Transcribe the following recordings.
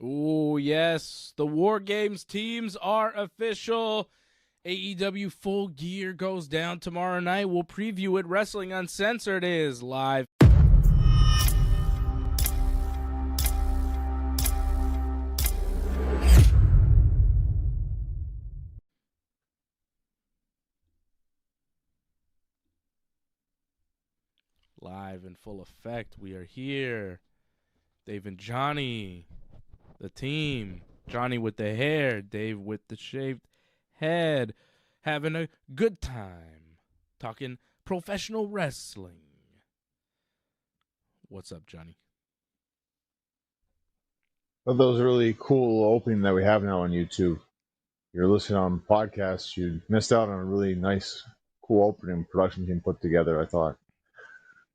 Oh, yes. The WarGames teams are official. AEW Full Gear goes down tomorrow night. We'll preview it. Wrestling Uncensored is live. Live in full effect. We are here. Dave and Johnny, the team. Johnny with the hair, Dave with the shaved head. Having a good time. Talking professional wrestling. What's up, Johnny? Well, that was a really cool opening that we have now on YouTube. You're listening on podcasts, you missed out on a really nice, cool opening production team put together, I thought.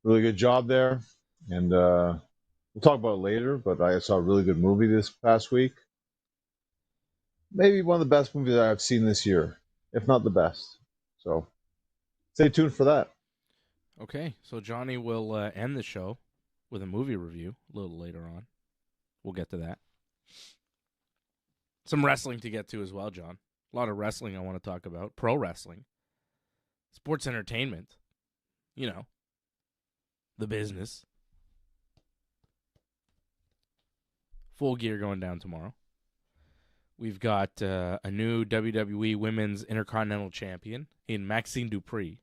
Really good job there. And we'll talk about it later, but I saw a really good movie this past week. Maybe one of the best movies I've seen this year, if not the best. So stay tuned for that. Okay, so Johnny will end the show with a movie review a little later on. We'll get to that. Some wrestling to get to as well, John. A lot of wrestling I want to talk about. Pro wrestling. Sports entertainment. You know, the business. Full Gear going down tomorrow. We've got a new WWE Women's Intercontinental Champion in Maxine Dupree.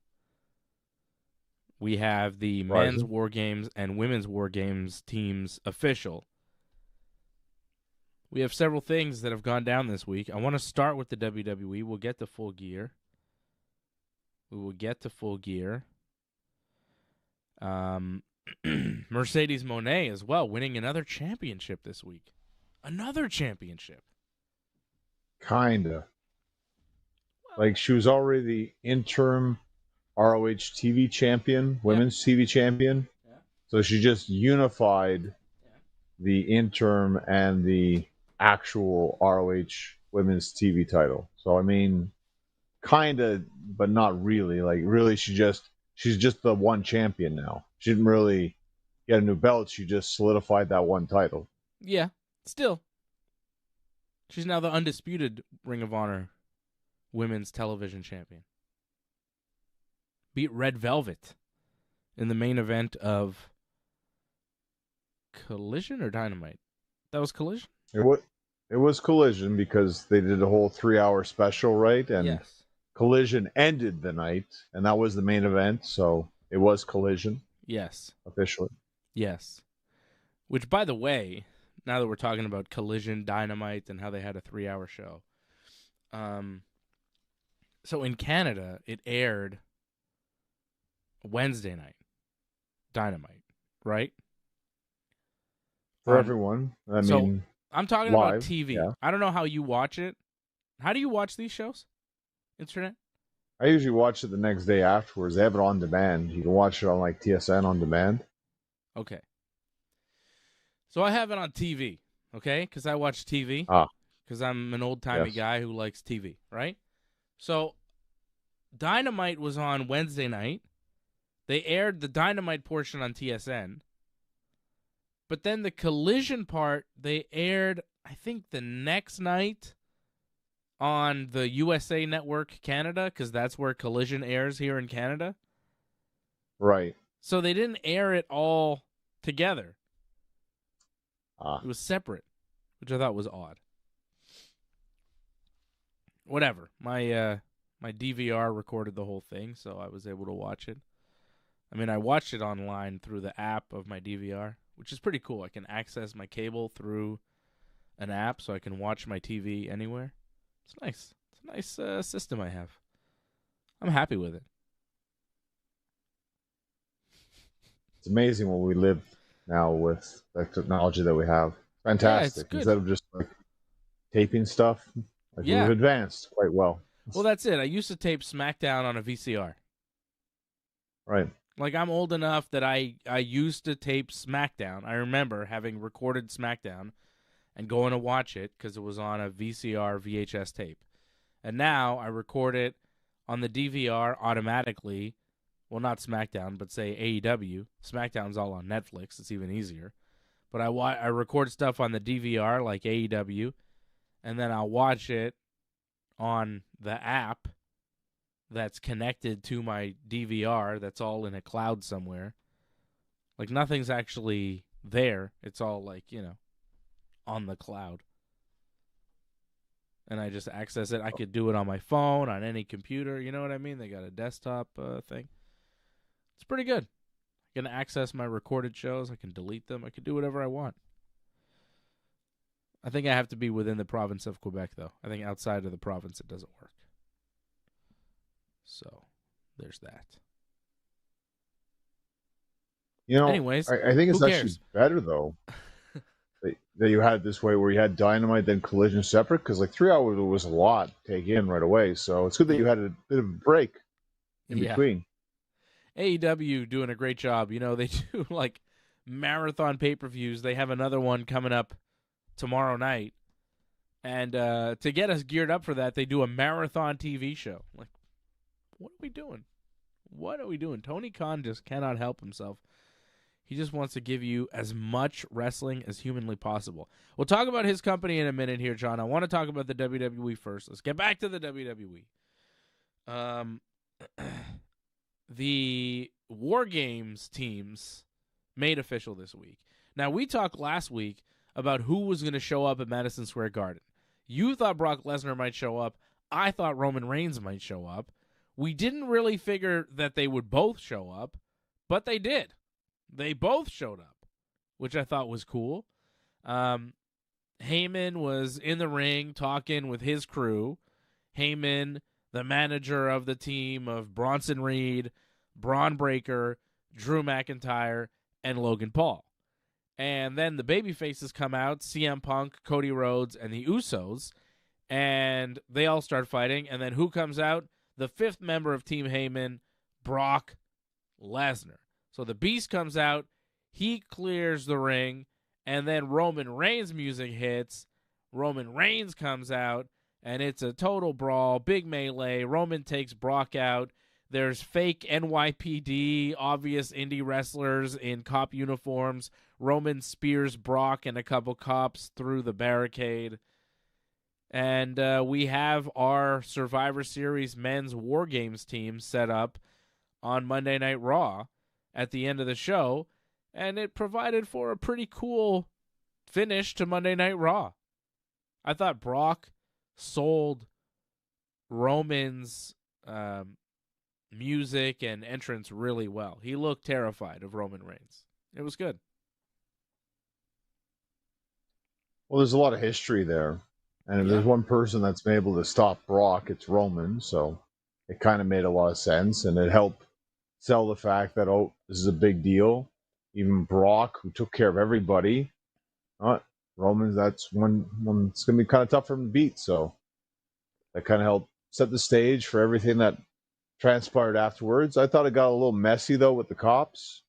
We have the men's WarGames and women's WarGames teams official. We have several things that have gone down this week. I want to start with the WWE. We'll get to Full Gear. We will get to Full Gear. Mercedes Moné as well, winning another championship this week. Another championship. Kinda. Like, she was already the interim ROH TV champion, women's TV champion. Yeah. So she just unified the interim and the actual ROH women's TV title. So, I mean, kind of, but not really. Like, really, she's just the one champion now. She didn't really get a new belt. She just solidified that one title. Yeah, still. She's now the undisputed Ring of Honor women's television champion. Beat Red Velvet in the main event of Collision or Dynamite? That was Collision? It was Collision because they did a whole 3-hour special, right? And yes. Collision ended the night, and that was the main event, so it was Collision. Yes. Officially. Yes. Which, by the way, now that we're talking about Collision, Dynamite, and how they had a 3-hour show. So in Canada, it aired Wednesday night. Dynamite, right? For everyone. I mean, I'm talking live, about TV. Yeah. I don't know how you watch it. How do you watch these shows? Internet? I usually watch it the next day afterwards. They have it on demand. You can watch it on like TSN on demand. Okay. So I have it on TV, okay? Because I watch TV. Because I'm an old-timey guy who likes TV, right? So Dynamite was on Wednesday night. They aired the Dynamite portion on TSN. But then the Collision part, they aired, I think, the next night on the USA Network Canada, because that's where Collision airs here in Canada. Right. So they didn't air it all together. It was separate, which I thought was odd. Whatever. My DVR recorded the whole thing, so I was able to watch it. I mean, I watched it online through the app of my DVR, which is pretty cool. I can access my cable through an app, so I can watch my TV anywhere. It's nice. It's a nice system I have. I'm happy with it. It's amazing what we live now with the technology that we have. Fantastic. Yeah, instead of just like taping stuff, we've advanced quite well. Well, that's it. I used to tape SmackDown on a VCR. Right. Like, I'm old enough that I used to tape SmackDown. I remember having recorded SmackDown and going to watch it because it was on a VCR VHS tape. And now I record it on the DVR automatically. Well, not SmackDown, but say AEW. SmackDown's all on Netflix. It's even easier. But I record stuff on the DVR like AEW, and then I'll watch it on the app that's connected to my DVR that's all in a cloud somewhere. Like, nothing's actually there. It's all, like, on the cloud. And I just access it. I could do it on my phone, on any computer. You know what I mean? They got a desktop thing. It's pretty good. I can access my recorded shows. I can delete them. I can do whatever I want. I think I have to be within the province of Quebec, though. I think outside of the province, it doesn't work. So, there's that. Anyways, I think it's actually better, though, that you had it this way where you had Dynamite, then Collision separate, because like 3 hours was a lot to take in right away. So it's good that you had a bit of a break in between. AEW doing a great job. They do like marathon pay-per-views. They have another one coming up tomorrow night. And to get us geared up for that, they do a marathon TV show. Like, what are we doing? What are we doing? Tony Khan just cannot help himself. He just wants to give you as much wrestling as humanly possible. We'll talk about his company in a minute here, John. I want to talk about the WWE first. Let's get back to the WWE. The WarGames teams made official this week. Now, we talked last week about who was going to show up at Madison Square Garden. You thought Brock Lesnar might show up. I thought Roman Reigns might show up. We didn't really figure that they would both show up, but they did. They both showed up, which I thought was cool. Heyman was in the ring talking with his crew. Heyman, the manager of the team of Bronson Reed, Braun Breaker, Drew McIntyre, and Logan Paul. And then the babyfaces come out, CM Punk, Cody Rhodes, and the Usos, and they all start fighting. And then who comes out? The fifth member of Team Heyman, Brock Lesnar. So the Beast comes out, he clears the ring, and then Roman Reigns' music hits. Roman Reigns comes out, and it's a total brawl, big melee. Roman takes Brock out. There's fake NYPD, obvious indie wrestlers in cop uniforms. Roman spears Brock and a couple cops through the barricade. And we have our Survivor Series men's WarGames team set up on Monday Night Raw at the end of the show, and it provided for a pretty cool finish to Monday Night Raw. I thought Brock sold Roman's music and entrance really well. He looked terrified of Roman Reigns. It was good. Well, there's a lot of history there. And if there's one person that's been able to stop Brock, it's Roman. So it kind of made a lot of sense. And it helped sell the fact that, this is a big deal. Even Brock, who took care of everybody, Roman, that's one it's going to be kind of tough for him to beat. So that kind of helped set the stage for everything that transpired afterwards. I thought it got a little messy, though, with the cops.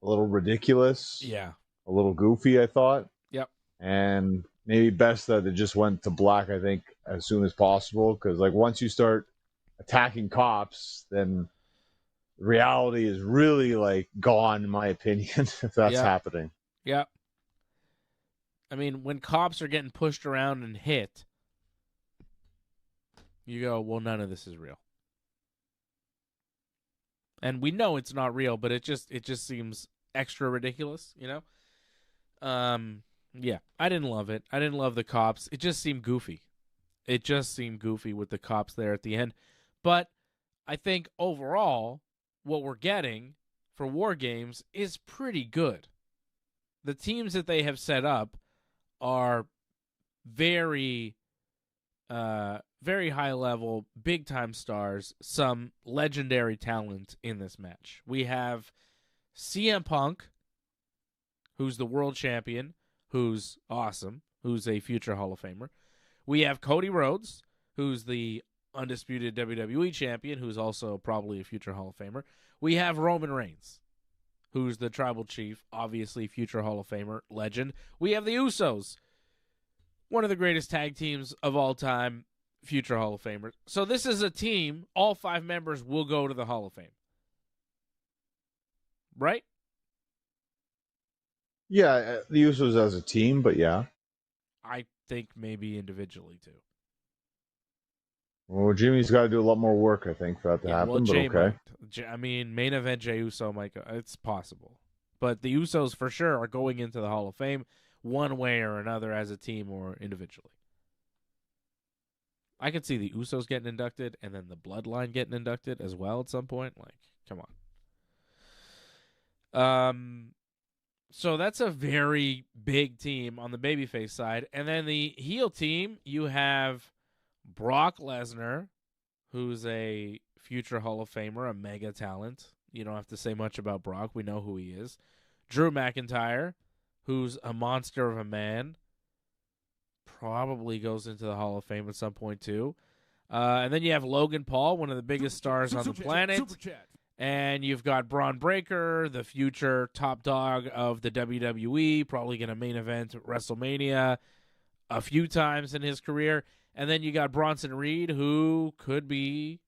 A little ridiculous. Yeah. A little goofy, I thought. Yep. And maybe best that it just went to black, I think, as soon as possible. Because, like, once you start attacking cops, then reality is really, like, gone, in my opinion, if that's happening. Yeah. I mean, when cops are getting pushed around and hit, you go, well, none of this is real. And we know it's not real, but it just seems extra ridiculous, you know? Yeah, I didn't love it. I didn't love the cops. It just seemed goofy. It just seemed goofy with the cops there at the end. But I think overall, what we're getting for WarGames is pretty good. The teams that they have set up are very, very high level, big time stars, some legendary talent in this match. We have CM Punk, who's the world champion, who's awesome, who's a future Hall of Famer. We have Cody Rhodes, who's the undisputed WWE champion, who's also probably a future Hall of Famer. We have Roman Reigns, who's the tribal chief, obviously future Hall of Famer, legend. We have the Usos, one of the greatest tag teams of all time, future Hall of Famer. So this is a team, all 5 members will go to the Hall of Fame. Right? Yeah, the Usos as a team, but yeah. I think maybe individually too. Well, Jimmy's got to do a lot more work, I think, for that to happen. Well, but okay. I mean, main event Jey Uso might go. It's possible, but the Usos for sure are going into the Hall of Fame one way or another as a team or individually. I could see the Usos getting inducted and then the Bloodline getting inducted as well at some point. Like, come on. So that's a very big team on the babyface side. And then the heel team, you have Brock Lesnar, who's a future Hall of Famer, a mega talent. You don't have to say much about Brock. We know who he is. Drew McIntyre, who's a monster of a man. Probably goes into the Hall of Fame at some point, too. And then you have Logan Paul, one of the biggest stars on the planet. And you've got Braun Breaker, the future top dog of the WWE, probably going to main event WrestleMania a few times in his career. And then you got Bronson Reed, who could be,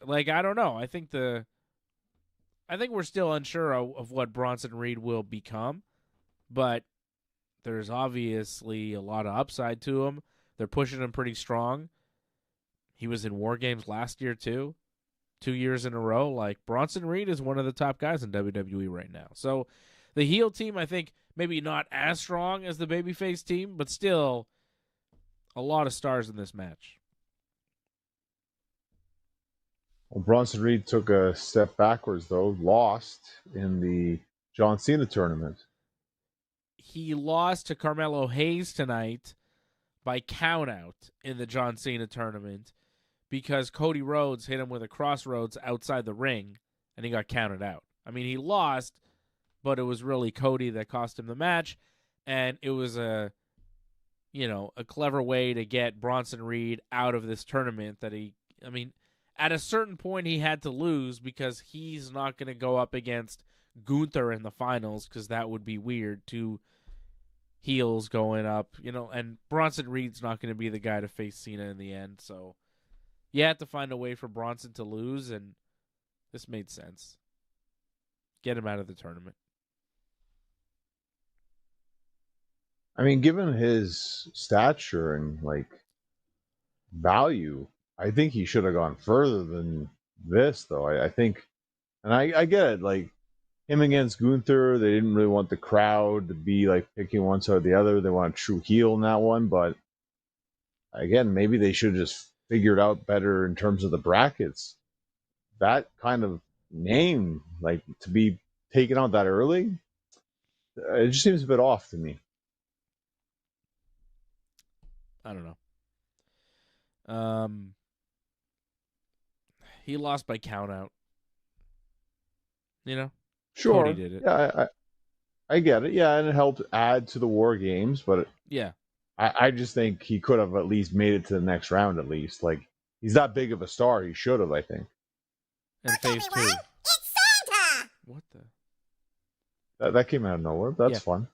like, I don't know. I think we're still unsure of what Bronson Reed will become, but there's obviously a lot of upside to him. They're pushing him pretty strong. He was in WarGames last year, too. 2 years in a row. Like, Bronson Reed is one of the top guys in WWE right now. So the heel team, I think, maybe not as strong as the babyface team, but still a lot of stars in this match. Well, Bronson Reed took a step backwards, though. Lost in the John Cena tournament. He lost to Carmelo Hayes tonight by countout in the John Cena tournament because Cody Rhodes hit him with a crossroads outside the ring, and he got counted out. I mean, he lost, but it was really Cody that cost him the match, and it was a clever way to get Bronson Reed out of this tournament at a certain point he had to lose because he's not going to go up against Gunther in the finals because that would be weird. Two heels going up, and Bronson Reed's not going to be the guy to face Cena in the end, so you had to find a way for Bronson to lose, and this made sense. Get him out of the tournament. I mean, given his stature and, value, I think he should have gone further than this, though. I think, and I get it, like, him against Gunther, they didn't really want the crowd to be, picking one side or the other. They want a true heel in that one, but, again, maybe they should have just figured out better in terms of the brackets. That kind of name, to be taken out that early, it just seems a bit off to me. I don't know. He lost by countout. Sure. Cody did it. Yeah, I get it. Yeah, and it helped add to the WarGames, but yeah, I just think he could have at least made it to the next round at least. He's that big of a star. He should have, I think. And phase 2. It's Santa! What the? That came out of nowhere. That's fun.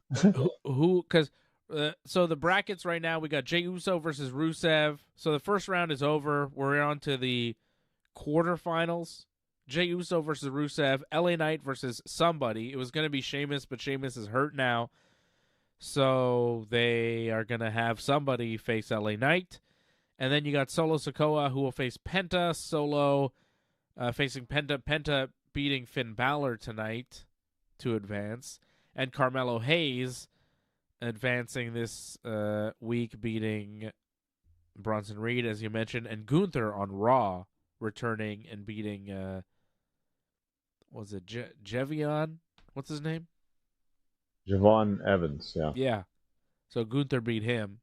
So the brackets right now, we got Jey Uso versus Rusev. So the first round is over. We're on to the quarterfinals. Jey Uso versus Rusev. LA Knight versus somebody. It was going to be Sheamus, but Sheamus is hurt now. So they are going to have somebody face LA Knight. And then you got Solo Sikoa, who will face Penta. Solo facing Penta. Penta beating Finn Balor tonight to advance. And Carmelo Hayes advancing this week, beating Bronson Reed, as you mentioned. And Gunther on Raw returning and beating, was it Jevion? What's his name? Javon Evans, yeah. Yeah. So Gunther beat him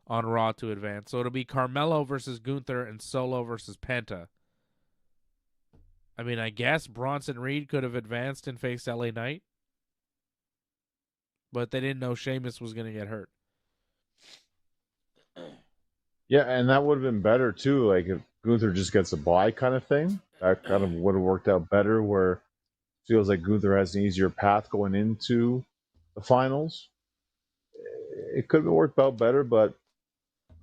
on Raw to advance. So it'll be Carmelo versus Gunther and Solo versus Penta. I mean, I guess Bronson Reed could have advanced and faced LA Knight. But they didn't know Sheamus was going to get hurt. Yeah, and that would have been better, too. If Gunther just gets a bye kind of thing. That kind of would have worked out better, where it feels like Gunther has an easier path going into the finals. It could have worked out better, but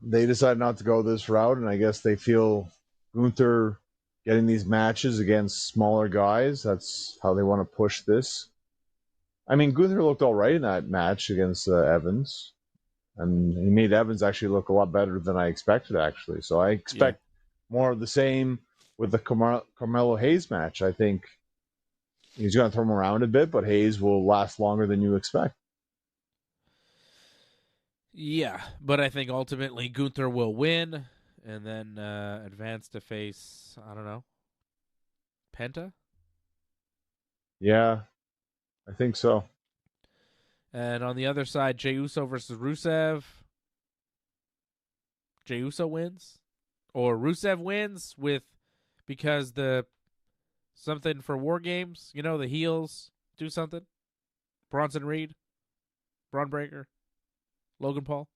they decided not to go this route, and I guess they feel Gunther getting these matches against smaller guys, that's how they want to push this. I mean, Gunther looked all right in that match against Evans. And he made Evans actually look a lot better than I expected, actually. So I expect more of the same with the Carmelo Hayes match. I think he's going to throw him around a bit, but Hayes will last longer than you expect. Yeah, but I think ultimately Gunther will win and then advance to face, I don't know, Penta? Yeah, I think so. And on the other side, Jey Uso versus Rusev. Jey Uso wins? Or Rusev wins because the something for WarGames, the heels do something? Bronson Reed? Braun Breaker? Logan Paul?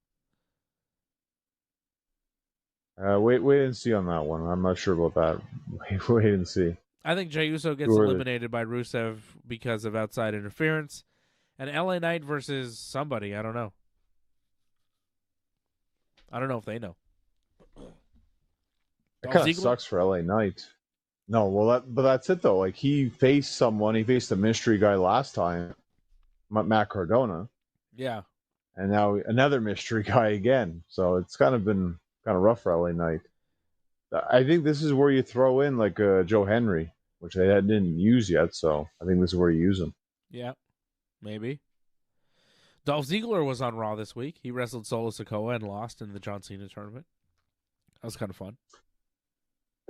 Wait and see on that one. I'm not sure about that. Wait and see. I think Jey Uso gets eliminated by Rusev because of outside interference. And LA Knight versus somebody, I don't know. I don't know if they know. It kind of sucks for LA Knight. No, well, but that's it though. Like he faced someone. He faced a mystery guy last time, Matt Cardona. Yeah. And now another mystery guy again. So it's kind of been kind of rough for LA Knight. I think this is where you throw in like Joe Henry, which they didn't use yet. So I think this is where you use him. Yeah, maybe. Dolph Ziggler was on Raw this week. He wrestled Solo Sikoa and lost in the John Cena tournament. That was kind of fun.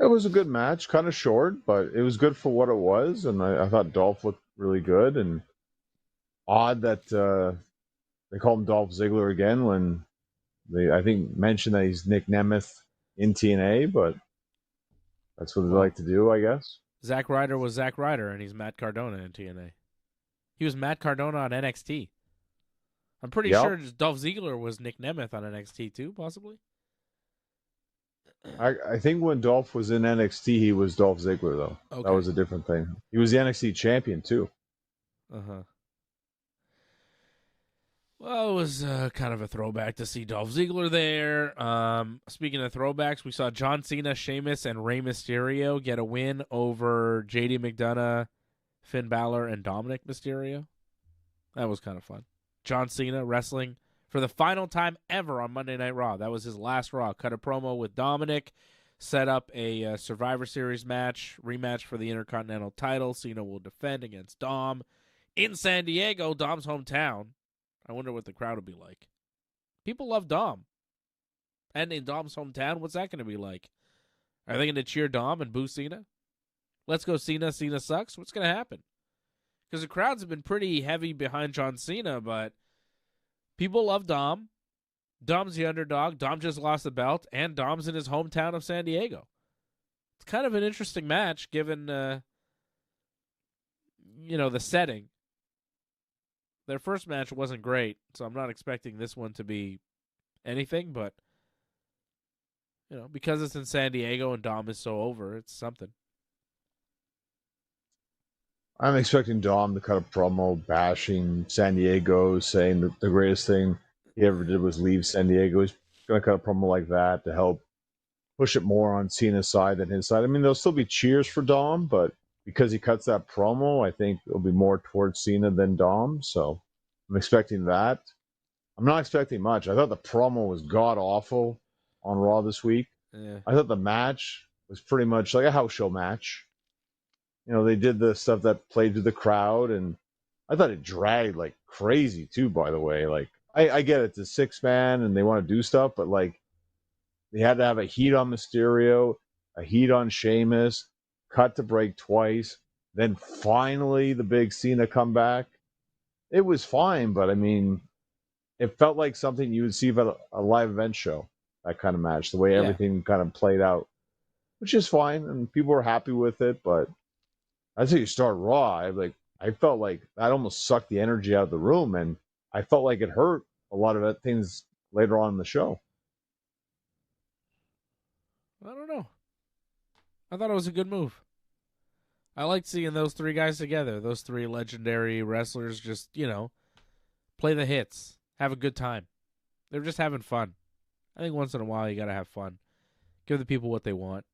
It was a good match, kind of short, but it was good for what it was. And I thought Dolph looked really good. And odd that they call him Dolph Ziggler again when they, I think, mentioned that he's Nick Nemeth in TNA, but that's what they like to do, I guess. Zack Ryder was Zack Ryder, and he's Matt Cardona in TNA. He was Matt Cardona on NXT. I'm pretty sure Dolph Ziggler was Nick Nemeth on NXT too, possibly. I think when Dolph was in NXT, he was Dolph Ziggler, though. Okay. That was a different thing. He was the NXT champion, too. Uh-huh. Well, it was kind of a throwback to see Dolph Ziggler there. Speaking of throwbacks, we saw John Cena, Sheamus, and Rey Mysterio get a win over JD McDonough, Finn Balor, and Dominic Mysterio. That was kind of fun. John Cena wrestling for the final time ever on Monday Night Raw. That was his last Raw. Cut a promo with Dominic, set up a Survivor Series rematch for the Intercontinental title. Cena will defend against Dom in San Diego, Dom's hometown. I wonder what the crowd will be like. People love Dom. And in Dom's hometown, what's that going to be like? Are they going to cheer Dom and boo Cena? Let's go Cena, Cena sucks? What's going to happen? Because the crowds have been pretty heavy behind John Cena, but people love Dom. Dom's the underdog. Dom just lost the belt, and Dom's in his hometown of San Diego. It's kind of an interesting match given, the setting. Their first match wasn't great, so I'm not expecting this one to be anything, but, because it's in San Diego and Dom is so over, it's something. I'm expecting Dom to cut a promo bashing San Diego, saying that the greatest thing he ever did was leave San Diego. He's going to cut a promo like that to help push it more on Cena's side than his side. I mean, there'll still be cheers for Dom, but because he cuts that promo, I think it'll be more towards Cena than Dom. So I'm expecting that. I'm not expecting much. I thought the promo was god-awful on Raw this week. Yeah. I thought the match was pretty much like a house show match. They did the stuff that played to the crowd, and I thought it dragged like crazy too, by the way. Like, I get it, it's a 6-man, and they want to do stuff, but like, they had to have a heat on Mysterio, a heat on Sheamus, cut to break twice, then finally the big Cena comeback. It was fine, but I mean, it felt like something you would see at a live event show, that kind of match, the way everything kind of played out, which is fine, and people were happy with it, but that's how you start Raw. I felt like that almost sucked the energy out of the room, and I felt like it hurt a lot of things later on in the show. I don't know. I thought it was a good move. I liked seeing those three guys together. Those three legendary wrestlers just, play the hits. Have a good time. They're just having fun. I think once in a while you got to have fun. Give the people what they want.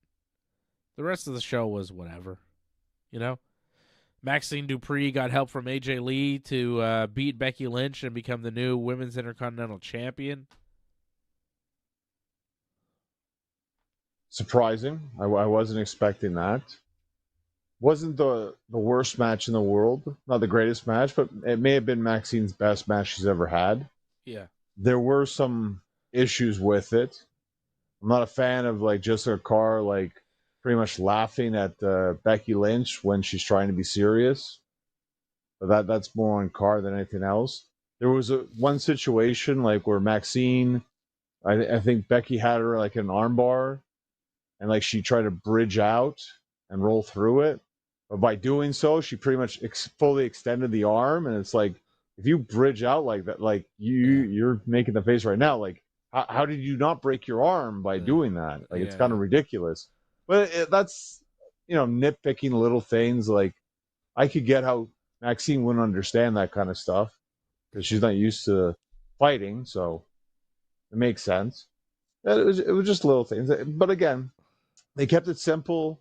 The rest of the show was whatever. Maxine Dupree got help from AJ Lee to beat Becky Lynch and become the new Women's Intercontinental Champion. Surprising. I wasn't expecting that. Wasn't the worst match in the world. Not the greatest match, but it may have been Maxine's best match she's ever had. Yeah. There were some issues with it. I'm not a fan of like Jessica Carr like pretty much laughing at Becky Lynch when she's trying to be serious. But that's more on Carr than anything else. There was one situation like where Maxine, I think Becky had her like an armbar, and like she tried to bridge out and roll through it. But by doing so, she pretty much fully extended the arm, and it's like if you bridge out like that, like you're making the face right now. Like how did you not break your arm by doing that? Like it's kind of ridiculous. But that's nitpicking little things. Like I could get how Maxine wouldn't understand that kind of stuff because she's not used to fighting, so it makes sense. It was just little things. But again, they kept it simple,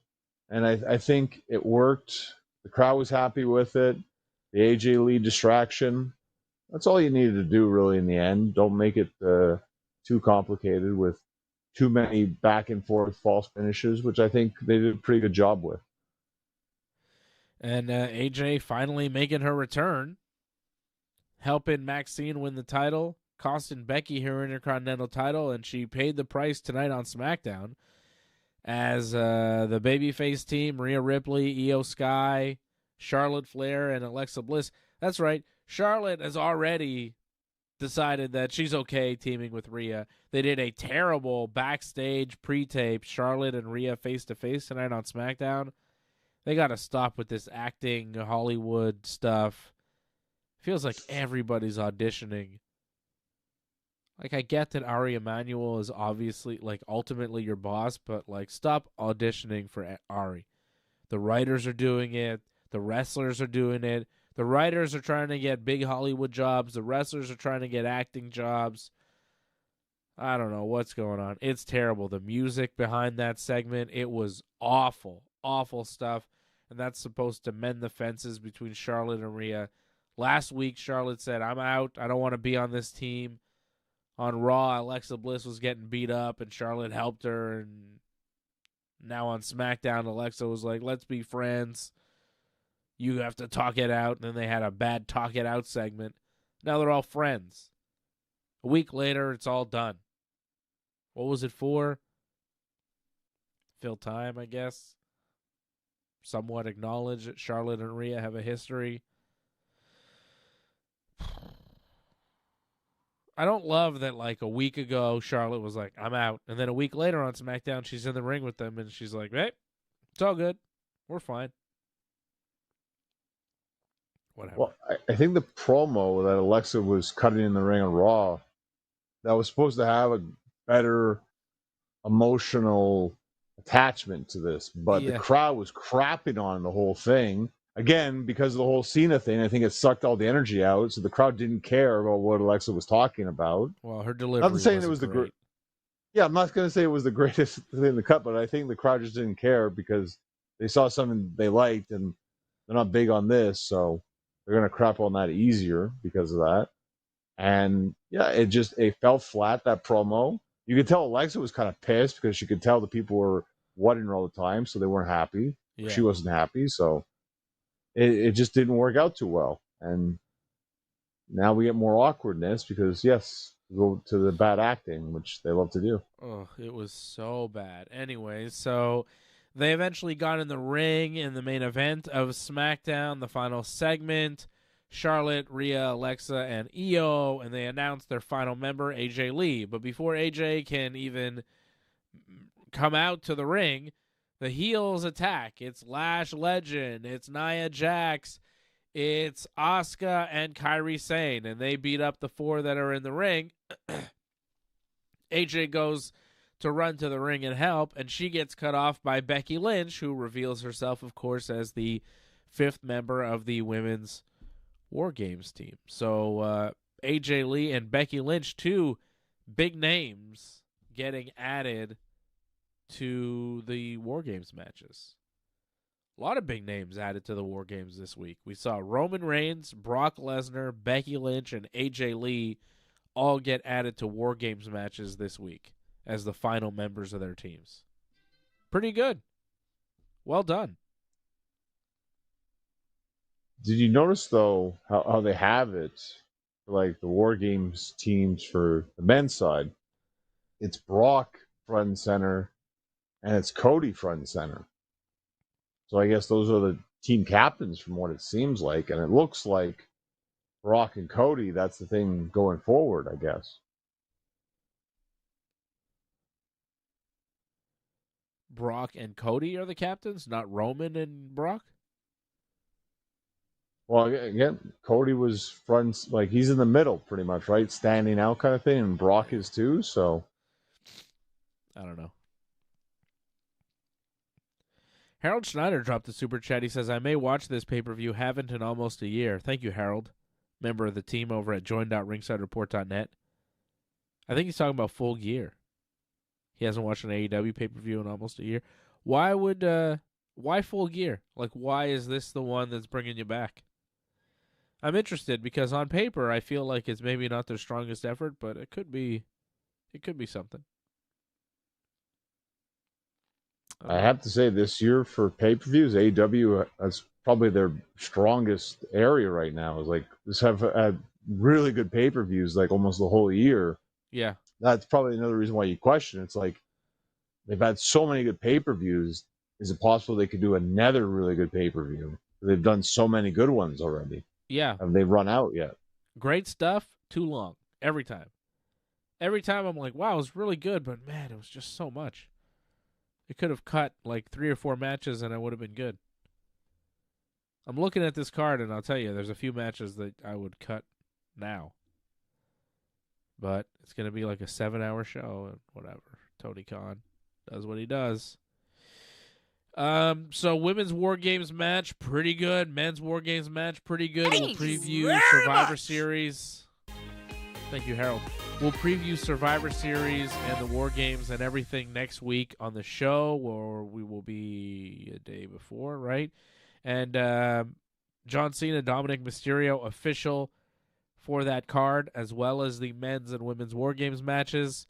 and I think it worked. The crowd was happy with it. The AJ Lee distraction. That's all you needed to do, really, in the end. Don't make it too complicated with too many back and forth false finishes, which I think they did a pretty good job with. And AJ finally making her return, helping Maxine win the title, costing Becky her Intercontinental title, and she paid the price tonight on SmackDown as the babyface team, Rhea Ripley, Io Sky, Charlotte Flair, and Alexa Bliss. That's right, Charlotte has already decided that she's okay teaming with Rhea. They did a terrible backstage pre-tape, Charlotte and Rhea face-to-face tonight on SmackDown. They got to stop with this acting Hollywood stuff. Feels like everybody's auditioning. Like, I get that Ari Emanuel is obviously, like, ultimately your boss, but, like, stop auditioning for Ari. The writers are doing it. The wrestlers are doing it. The writers are trying to get big Hollywood jobs. The wrestlers are trying to get acting jobs. I don't know what's going on. It's terrible. The music behind that segment, it was awful, awful stuff. And that's supposed to mend the fences between Charlotte and Rhea. Last week, Charlotte said, I'm out. I don't want to be on this team. On Raw, Alexa Bliss was getting beat up, and Charlotte helped her. And now on SmackDown, Alexa was like, let's be friends. You have to talk it out. And then they had a bad talk it out segment. Now they're all friends. A week later, it's all done. What was it for? Fill time, I guess. Somewhat acknowledge that Charlotte and Rhea have a history. I don't love that, like, a week ago, Charlotte was like, I'm out. And then a week later on SmackDown, she's in the ring with them, and she's like, hey, it's all good. We're fine. Whatever. Well, I think the promo that Alexa was cutting in the ring on Raw, that was supposed to have a better emotional attachment to this, but the crowd was crapping on the whole thing. Again, because of the whole Cena thing, I think it sucked all the energy out, so the crowd didn't care about what Alexa was talking about. Well, her delivery not saying it was great. Yeah, I'm not going to say it was the greatest thing in the cut, but I think the crowd just didn't care because they saw something they liked, and they're not big on this, so they're going to crap on that easier because of that. And yeah, it fell flat, that promo. You could tell Alexa was kind of pissed because she could tell the people were wanting her all the time, so they weren't happy. Yeah. She wasn't happy, so it just didn't work out too well. And now we get more awkwardness because, yes, go to the bad acting, which they love to do. Oh, it was so bad. Anyway, so they eventually got in the ring in the main event of SmackDown, the final segment. Charlotte, Rhea, Alexa, and Io, and they announced their final member, AJ Lee. But before AJ can even come out to the ring, the heels attack. It's Lash Legend, it's Nia Jax, it's Asuka and Kairi Sane, and they beat up the four that are in the ring. AJ goes to run to the ring and help, and she gets cut off by Becky Lynch, who reveals herself, of course, as the fifth member of the women's WarGames team. So AJ Lee and Becky Lynch, two big names getting added to the WarGames matches. A lot of big names added to the WarGames this week. We saw Roman Reigns, Brock Lesnar, Becky Lynch, and AJ Lee all get added to WarGames matches this week as the final members of their teams. Pretty good. Well done. Did you notice, though, how they have it, like the WarGames teams for the men's side? It's Brock front and center, and it's Cody front and center. So I guess those are the team captains from what it seems like, and it looks like Brock and Cody, that's the thing going forward, I guess. Brock and Cody are the captains, not Roman and Brock? Well, again, Cody was front, like he's in the middle pretty much, right? Standing out kind of thing, and Brock is too, so. I don't know. Harold Schneider dropped a super chat. He says, I may watch this pay-per-view, haven't in almost a year. Thank you, Harold. Member of the team over at join.ringsidereport.net. I think he's talking about Full Gear. He hasn't watched an AEW pay-per-view in almost a year. Why Full Gear? Like, why is this the one that's bringing you back? I'm interested because on paper, I feel like it's maybe not their strongest effort, but it could be something. I have to say, this year for pay-per-views, AEW, that's probably their strongest area right now. Is like, just have had really good pay-per-views like almost the whole year. Yeah. That's probably another reason why you question. It's like, they've had so many good pay-per-views. Is it possible they could do another really good pay-per-view? They've done so many good ones already. Yeah. Have they run out yet? Great stuff, too long. Every time. Every time I'm like, wow, it was really good, but man, it was just so much. It could have cut like 3 or 4 matches and it would have been good. I'm looking at this card and I'll tell you, there's a few matches that I would cut now. But it's going to be like a 7-hour show and whatever. Tony Khan does what he does. So women's WarGames match, pretty good. Men's WarGames match, pretty good. We'll preview Survivor Series. Thank you, Harold. We'll preview Survivor Series and the WarGames and everything next week on the show, or we will be a day before, right? And John Cena, Dominic Mysterio, official for that card, as well as the men's and women's WarGames matches.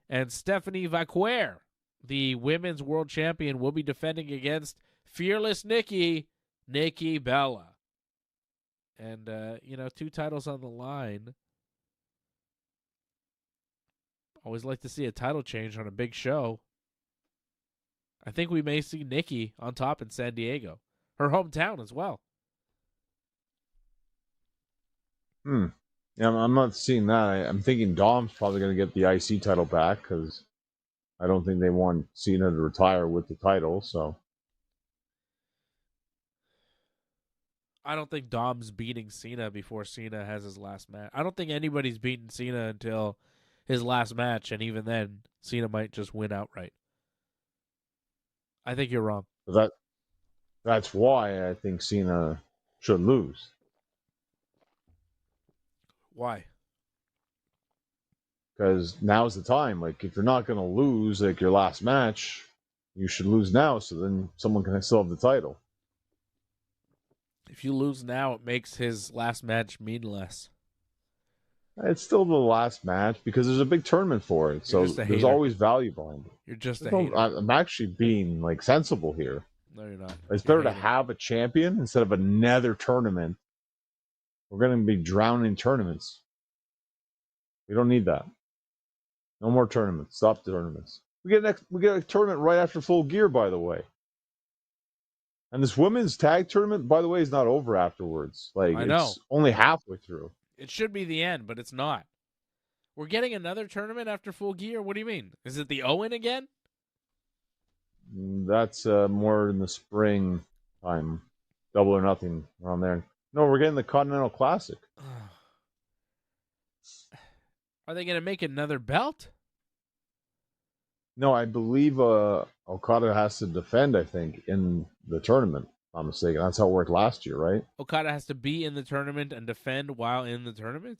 And Stephanie Vaquer, the women's world champion, will be defending against Fearless Nikki Bella. And, 2 titles on the line. Always like to see a title change on a big show. I think we may see Nikki on top in San Diego. Her hometown as well. Yeah, I'm not seeing that. I'm thinking Dom's probably going to get the IC title back because I don't think they want Cena to retire with the title. So I don't think Dom's beating Cena before Cena has his last match. I don't think anybody's beaten Cena until his last match, and even then, Cena might just win outright. I think you're wrong. That's why I think Cena should lose. Why? Because now's the time. Like, if you're not going to lose, like, your last match, you should lose now so then someone can still have the title. If you lose now, it makes his last match mean less. It's still the last match because there's a big tournament for it. So there's always value behind it. You're just a hater. I'm actually being, like, sensible here. No, you're not. It's better to have a champion instead of another tournament. We're going to be drowning in tournaments. We don't need that. No more tournaments. Stop the tournaments. We get a tournament right after Full Gear, by the way. And this women's tag tournament, by the way, is not over afterwards. Like, I know. It's only halfway through. It should be the end, but it's not. We're getting another tournament after Full Gear? What do you mean? Is it the Owen again? That's more in the spring time. Double or Nothing around there. No, we're getting the Continental Classic. Are they going to make another belt? No, I believe Okada has to defend, I think, in the tournament. If I'm mistaken. That's how it worked last year, right? Okada has to be in the tournament and defend while in the tournament?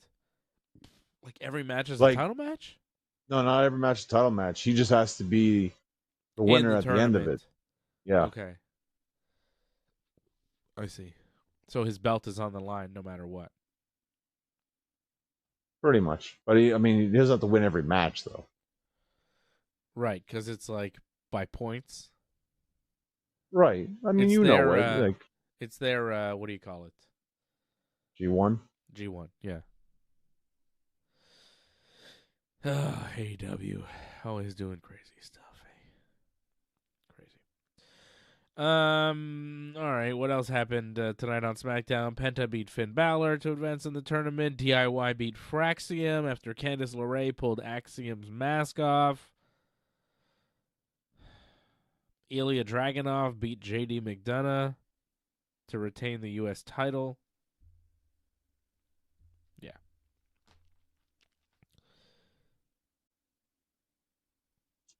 Like every match is a title match? No, not every match is a title match. He just has to be the winner at the end of it. Yeah. Okay. I see. So his belt is on the line no matter what. Pretty much. But he doesn't have to win every match, though. Right, because it's like by points. Right. I mean, it. It's their, what do you call it? G1? G1, yeah. AEW. Always doing crazy stuff. Crazy. All right, what else happened tonight on SmackDown? Penta beat Finn Balor to advance in the tournament. DIY beat Fraxium after Candice LeRae pulled Axiom's mask off. Ilya Dragunov beat JD McDonough to retain the U.S. title. Yeah.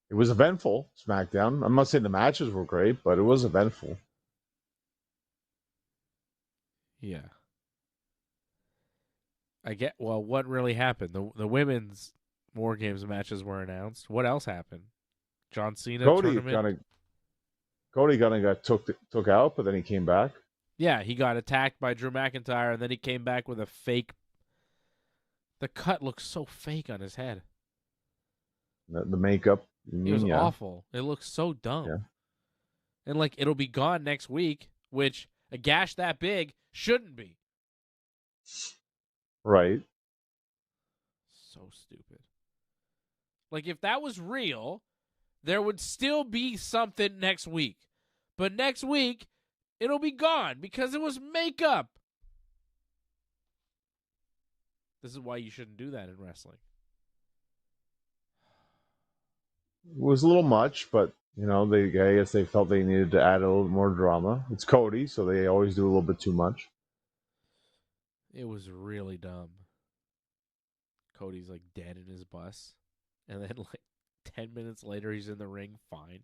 It was eventful, SmackDown. I'm not saying the matches were great, but it was eventful. Yeah. What really happened? The women's WarGames matches were announced. What else happened? John Cena tournament? Cody got took out, but then he came back. Yeah, he got attacked by Drew McIntyre, and then he came back with a fake. The cut looks so fake on his head. The makeup. It was awful. It looks so dumb. Yeah. And it'll be gone next week, which a gash that big shouldn't be. Right. So stupid. If that was real, there would still be something next week. But next week, it'll be gone because it was makeup. This is why you shouldn't do that in wrestling. It was a little much, but I guess they felt they needed to add a little more drama. It's Cody, so they always do a little bit too much. It was really dumb. Cody's dead in his bus, and then 10 minutes later he's in the ring fine.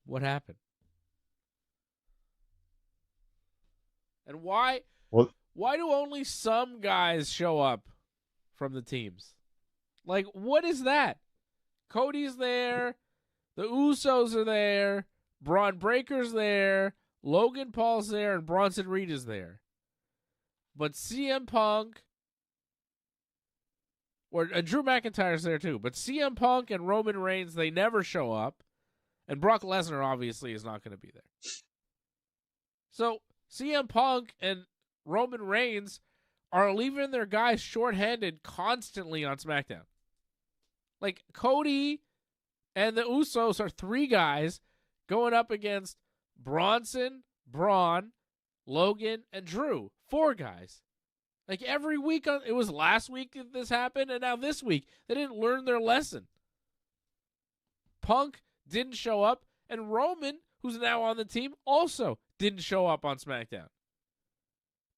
What happened? And why? Why do only some guys show up from the teams? What is that? Cody's there. The Usos are there. Braun Breaker's there. Logan Paul's there. And Bronson Reed is there. But CM Punk, and Drew McIntyre's there too. But CM Punk and Roman Reigns, they never show up. And Brock Lesnar obviously is not going to be there. So CM Punk and Roman Reigns are leaving their guys shorthanded constantly on SmackDown. Cody and the Usos are 3 guys going up against Bronson, Braun, Logan, and Drew. 4 guys. Every week, it was last week that this happened, and now this week. They didn't learn their lesson. Punk didn't show up, and Roman, who's now on the team, also didn't show up on SmackDown.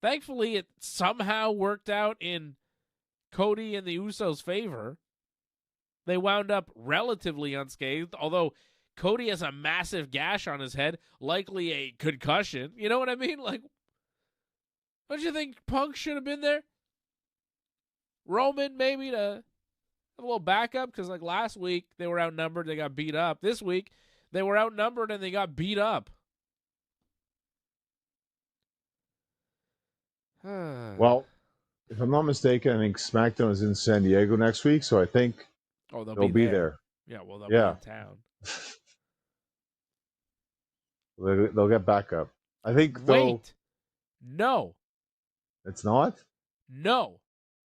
Thankfully, it somehow worked out in Cody and the Usos' favor. They wound up relatively unscathed, although Cody has a massive gash on his head, likely a concussion. You know what I mean? Don't you think Punk should have been there? Roman, maybe to have a little backup, because last week they were outnumbered, they got beat up. This week they were outnumbered and they got beat up. Well, if I'm not mistaken, I think SmackDown is in San Diego next week, so I think they'll be there. Yeah, well, they'll be in town. They'll get back up. I think, Wait. No. It's not? No,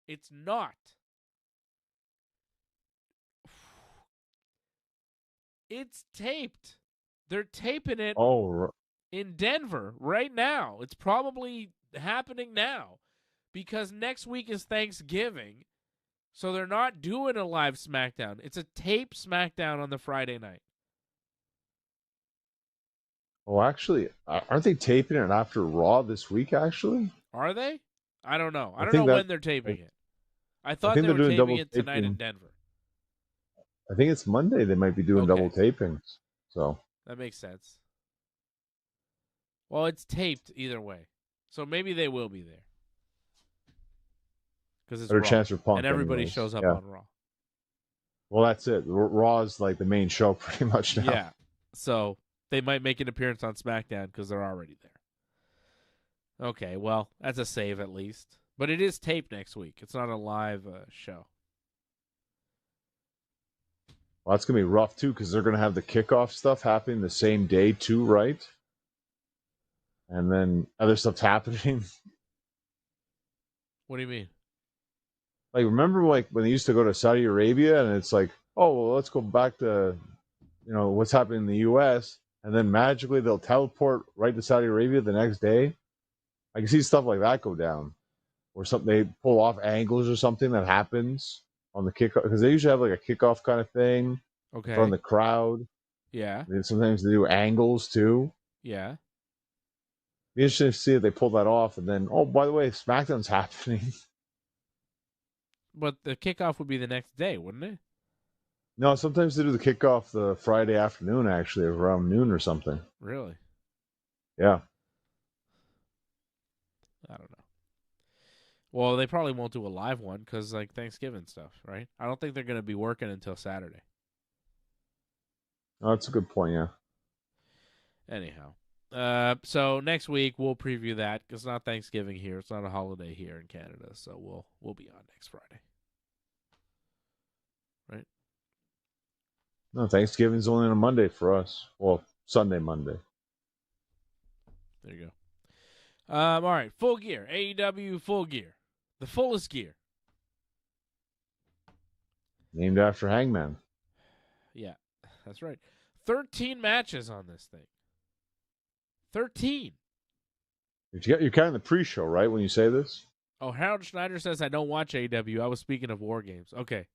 it's not. It's taped. They're taping it in Denver right now. It's probably happening now because next week is Thanksgiving. So they're not doing a live SmackDown. It's a tape SmackDown on the Friday night. Oh, actually, aren't they taping it after Raw this week, actually? Are they? I don't know. I don't know when they're taping it. I thought they were taping it tonight in Denver. I think it's Monday they might be doing double tapings. So that makes sense. Well, it's taped either way. So maybe they will be there. Because it's Raw. Chance for Punk, and everybody shows up on Raw. Well, that's it. Raw is the main show pretty much now. Yeah. So they might make an appearance on SmackDown because they're already there. Okay, well, that's a save at least. But it is taped next week. It's not a live show. Well, that's going to be rough, too, because they're going to have the kickoff stuff happening the same day, too, right? And then other stuff's happening. What do you mean? Like, remember, like, when they used to go to Saudi Arabia, and it's like, oh, well, let's go back to, what's happening in the U.S., and then magically they'll teleport right to Saudi Arabia the next day? I can see stuff like that go down. Or something, they pull off angles or something that happens on the kickoff, because they usually have, like, a kickoff kind of thing. Okay. From the crowd. Yeah. And sometimes they do angles, too. Yeah. It'd be interesting to see if they pull that off, and then, oh, by the way, SmackDown's happening. But the kickoff would be the next day, wouldn't it? No, sometimes they do the kickoff the Friday afternoon, actually, around noon or something. Really? Yeah. I don't know. Well, they probably won't do a live one because, like, Thanksgiving stuff, right? I don't think they're going to be working until Saturday. Oh, that's a good point, yeah. Anyhow. So next week we'll preview that because it's not Thanksgiving here. It's not a holiday here in Canada, so we'll be on next Friday. Right? No, Thanksgiving's only on a Monday for us. Well, Sunday, Monday. There you go. All right, Full Gear. AEW Full Gear. The fullest gear. Named after Hangman. Yeah, that's right. 13 matches on this thing. 13. You're kind of the pre-show, right, when you say this? Oh, Harold Schneider says I don't watch AEW. I was speaking of WarGames. Okay.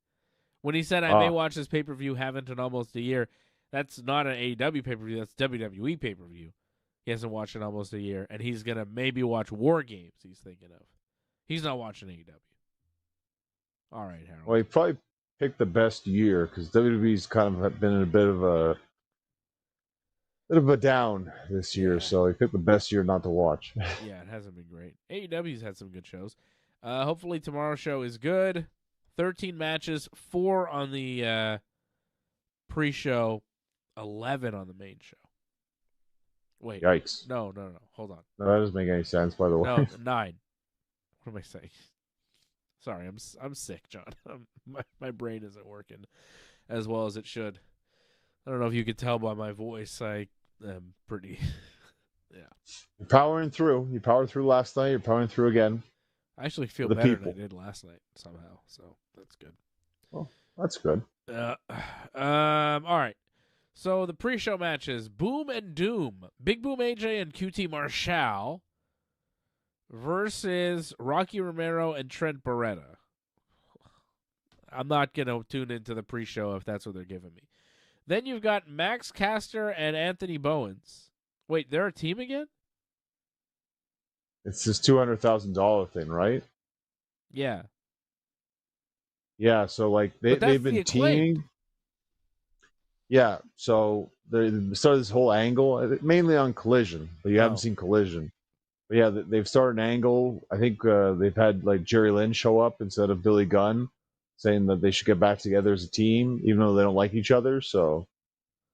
When he said I may watch this pay-per-view, haven't in almost a year, that's not an AEW pay-per-view. That's WWE pay-per-view. He hasn't watched in almost a year, and he's going to maybe watch WarGames he's thinking of. He's not watching AEW. All right, Harold. Well, he probably picked the best year because WWE's kind of been in a bit of a down this year, so he picked the best year not to watch. Yeah, it hasn't been great. AEW's had some good shows. Hopefully tomorrow's show is good. 13 matches, 4 on the pre-show, 11 on the main show. Wait. Yikes. No. Hold on. No, that doesn't make any sense, by the way. No, 9. What am I saying? Sorry, I'm sick, John. My brain isn't working as well as it should. I don't know if you could tell by my voice. I am pretty... yeah. You're powering through. You powered through last night. You're powering through again. I actually feel better than I did last night somehow, so that's good. Well, that's good. All right. So the pre-show matches, Boom and Doom, Big Boom AJ and QT Marshall versus Rocky Romero and Trent Beretta. I'm not going to tune into the pre-show if that's what they're giving me. Then you've got Max Caster and Anthony Bowens. Wait, they're a team again? It's this $200,000 thing, right? Yeah. Yeah, so like they've been teaming. Yeah, so they started this whole angle, mainly on Collision, but you haven't seen Collision. But yeah, they've started an angle. I think they've had like Jerry Lynn show up instead of Billy Gunn, saying that they should get back together as a team, even though they don't like each other. So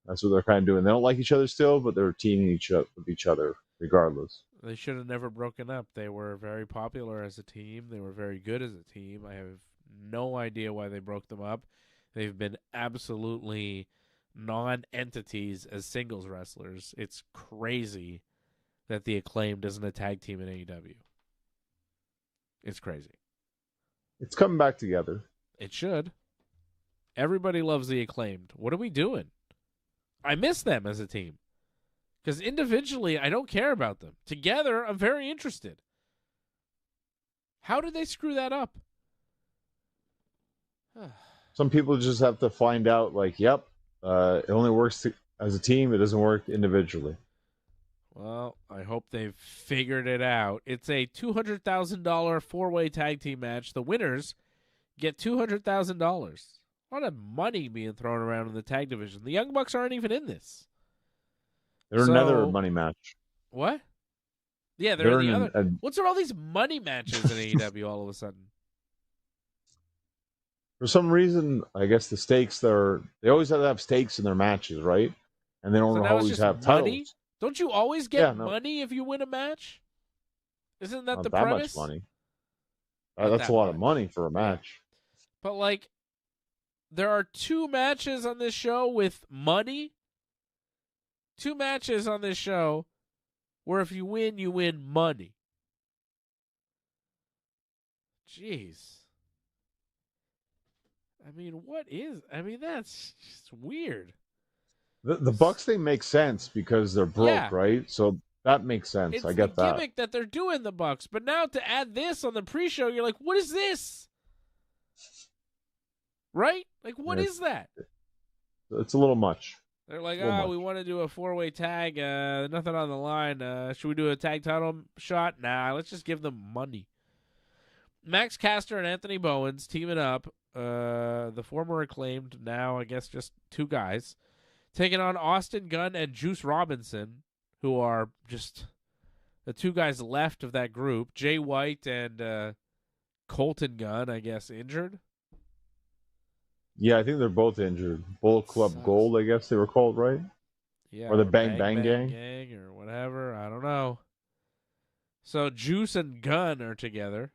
that's what they're kind of doing. They don't like each other still, but they're teaming with each other regardless. They should have never broken up. They were very popular as a team. They were very good as a team. I have no idea why they broke them up. They've been absolutely non-entities as singles wrestlers. It's crazy that the Acclaimed isn't a tag team in AEW. It's crazy. It's coming back together. It should. Everybody loves the Acclaimed. What are we doing? I miss them as a team. Because individually, I don't care about them. Together, I'm very interested. How did they screw that up? Some people just have to find out, like, yep, it only works as a team. It doesn't work individually. Well, I hope they've figured it out. It's a $200,000 four-way tag team match. The winners get $200,000. A lot of money being thrown around in the tag division. The Young Bucks aren't even in this. They're another money match. What? Yeah, they're in the other. What's there all these money matches in AEW all of a sudden? For some reason, I guess the stakes they always have to have stakes in their matches, right? And they don't always have titles. Don't you always get money if you win a match? Isn't that Not the that premise? much money. Not That's that a lot much. of money for a match. But, like, there are 2 matches on this show with money. 2 matches on this show where if you win money. Jeez. That's just weird. The Bucks thing makes sense because they're broke, right? So that makes sense. I get that. It's the gimmick that they're doing, the Bucks. But now to add this on the pre-show, you're like, what is this? Right? Like, what is that? It's a little much. They're like, we want to do a 4-way tag. Nothing on the line. Should we do a tag title shot? Nah, let's just give them money. Max Caster and Anthony Bowens teaming up. The former Acclaimed, now I guess just 2 guys, taking on Austin Gunn and Juice Robinson, who are just the 2 guys left of that group. Jay White and Colton Gunn, I guess, injured. Yeah, I think they're both injured. Bullet Club Gold, I guess they were called, right? Yeah, or the Bang Bang Gang or whatever. I don't know. So Juice and Gunn are together.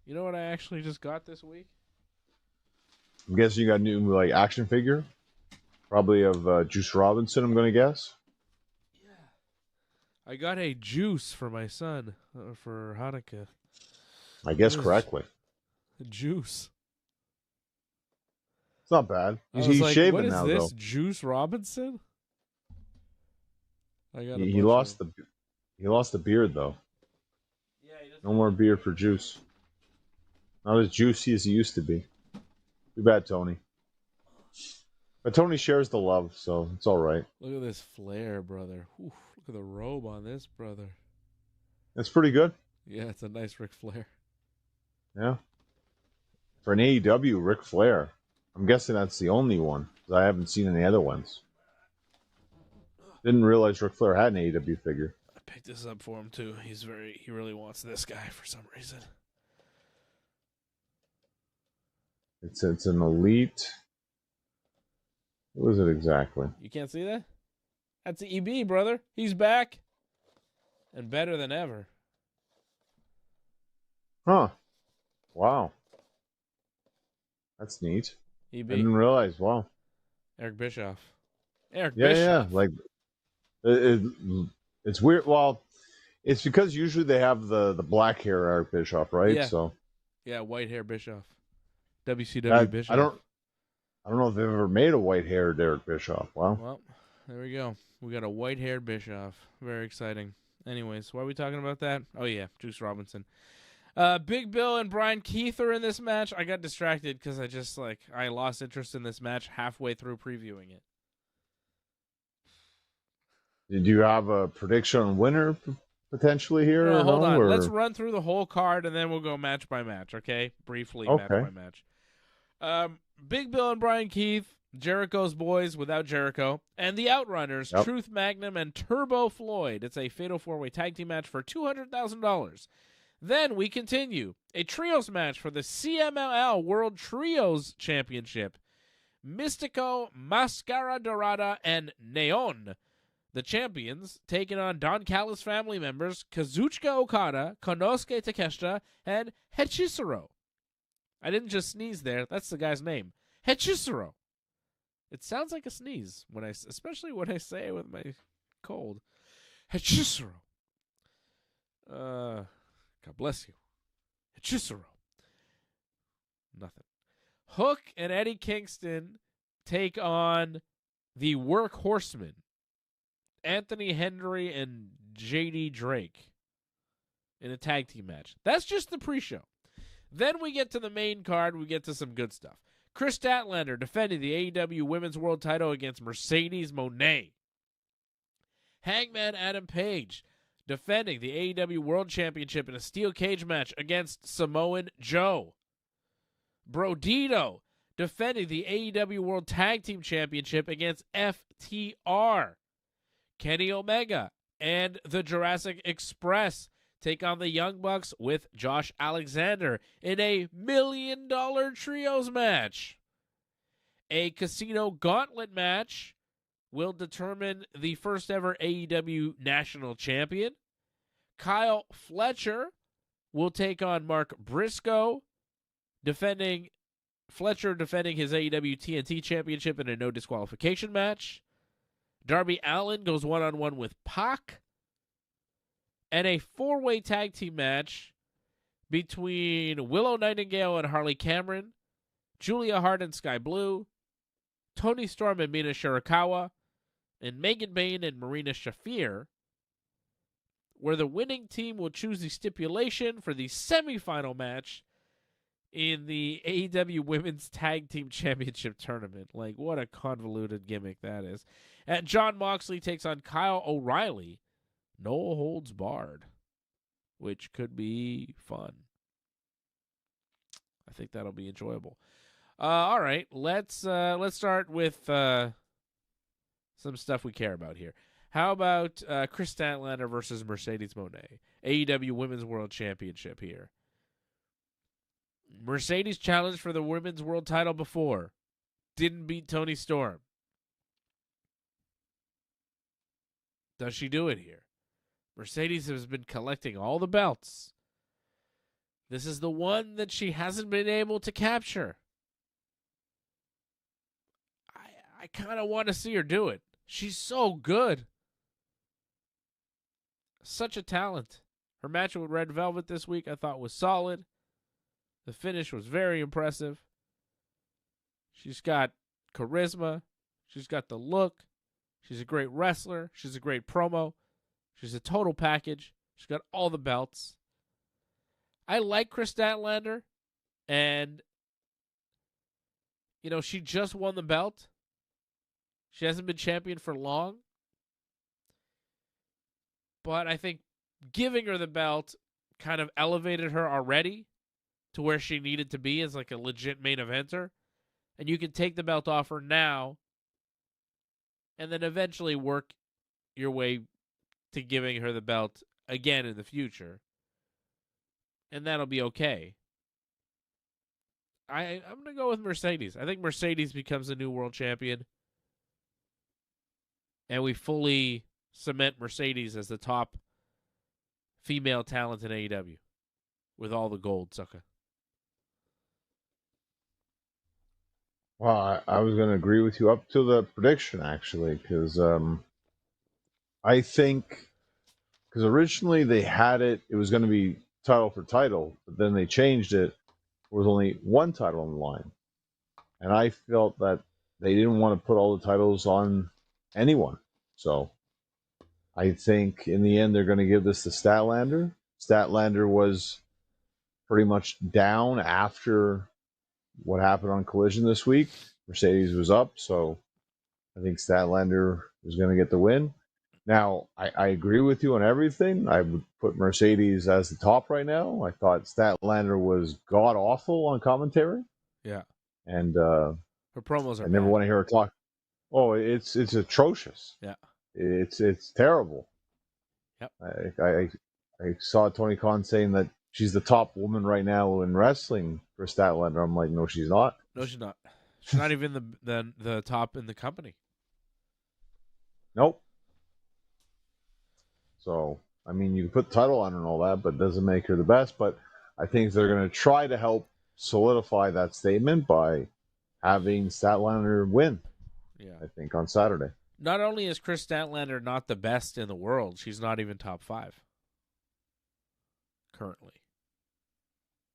You know what I actually just got this week? I'm guessing you got a new action figure, probably of Juice Robinson. I'm going to guess. Yeah, I got a Juice for my son for Hanukkah. I guess correctly. Juice. It's not bad. He's shaving now, though. What is this, Juice Robinson? He lost the beard, though. Yeah, no more beard for Juice. Not as juicy as he used to be. Too bad, Tony. But Tony shares the love, so it's all right. Look at this Flair, brother. Oof, look at the robe on this, brother. That's pretty good. Yeah, it's a nice Ric Flair. Yeah. For an AEW Ric Flair. I'm guessing that's the only one, because I haven't seen any other ones. Didn't realize Ric Flair had an AEW figure. I picked this up for him, too. He really wants this guy for some reason. It's an elite. What is it exactly? You can't see that? That's the EB, brother. He's back. And better than ever. Huh. Wow. That's neat. EB. I didn't realize. Wow. Eric Bischoff. Bischoff. Yeah. Like, it's weird. Well, it's because usually they have the black hair Eric Bischoff, right? Yeah. So. Yeah, white hair Bischoff. WCW Bischoff. I don't know if they've ever made a white-haired Eric Bischoff. Wow. Well, there we go. We got a white-haired Bischoff. Very exciting. Anyways, why are we talking about that? Oh, yeah, Juice Robinson. Big Bill and Brian Keith are in this match. I got distracted because I lost interest in this match halfway through previewing it. Did you have a prediction on winner potentially here? No, hold on. Let's run through the whole card and then we'll go match by match, okay? Briefly, match by match. Big Bill and Brian Keith, Jericho's boys without Jericho, and the Outrunners, Truth Magnum and Turbo Floyd. It's a fatal 4-way tag team match for $200,000. Then we continue. A trios match for the CMLL World Trios Championship. Mystico, Mascara Dorada, and Neon, the champions, taking on Don Callis family members Kazuchika Okada, Konosuke Takeshita, and Hechisaro. I didn't just sneeze there. That's the guy's name. Hechisaro. It sounds like a sneeze, especially when I say it with my cold. Hechisaro. God bless you. Hechisaro. Nothing. Hook and Eddie Kingston take on the Workhorsemen. Anthony Henry and JD Drake in a tag team match. That's just the pre-show. Then we get to the main card. We get to some good stuff. Kris Statlander defending the AEW Women's World Title against Mercedes Moné. Hangman Adam Page defending the AEW World Championship in a steel cage match against Samoan Joe. Brodido defending the AEW World Tag Team Championship against FTR. Kenny Omega and the Jurassic Express take on the Young Bucks with Josh Alexander in a $1 million trios match. A casino gauntlet match will determine the first ever AEW National Champion. Kyle Fletcher will take on Mark Briscoe, Fletcher defending his AEW TNT Championship in a no disqualification match. Darby Allin goes one-on-one with Pac. And a 4-way tag team match between Willow Nightingale and Harley Cameron, Julia Hart and Sky Blue, Toni Storm and Mina Shirakawa, and Megan Bayne and Marina Shafir, where the winning team will choose the stipulation for the semifinal match in the AEW Women's Tag Team Championship Tournament. Like, what a convoluted gimmick that is. And Jon Moxley takes on Kyle O'Reilly, no holds barred, which could be fun. I think that'll be enjoyable. All right, let's start with some stuff we care about here. How about Kris Statlander versus Mercedes Moné, AEW Women's World Championship here? Mercedes challenged for the Women's World title before. Didn't beat Toni Storm. Does she do it here? Mercedes has been collecting all the belts. This is the one that she hasn't been able to capture. I kind of want to see her do it. She's so good. Such a talent. Her match with Red Velvet this week I thought was solid. The finish was very impressive. She's got charisma. She's got the look. She's a great wrestler. She's a great promo. She's a total package. She's got all the belts. I like Kris Statlander. And, you know, she just won the belt. She hasn't been champion for long. But I think giving her the belt kind of elevated her already to where she needed to be as like a legit main eventer. And you can take the belt off her now and then eventually work your way to giving her the belt again in the future. And that'll be okay. I'm going to go with Mercedes. I think Mercedes becomes the new world champion. And we fully cement Mercedes as the top female talent in AEW with all the gold, sucker. Well, I was going to agree with you up to the prediction, actually, because I think, because originally they had it was going to be title for title, but then they changed it. There was only one title on the line. And I felt that they didn't want to put all the titles on anyone. So I think in the end they're going to give this to Statlander. Statlander was pretty much down after what happened on Collision this week. Mercedes was up, so I think Statlander is going to get the win. Now, I agree with you on everything. I would put Mercedes as the top right now. I thought Statlander was god-awful on commentary. Yeah. And her promos are I never want to hear her talk. Oh, it's atrocious. Yeah. It's terrible. Yep. I saw Tony Khan saying that she's the top woman right now in wrestling for Statlander. I'm like, no, she's not. No, she's not. She's not even the top in the company. Nope. So, I mean, you can put the title on her and all that, but it doesn't make her the best. But I think they're going to try to help solidify that statement by having Statlander win. Yeah. I think on Saturday. Not only is Kris Statlander not the best in the world, she's not even top 5 currently.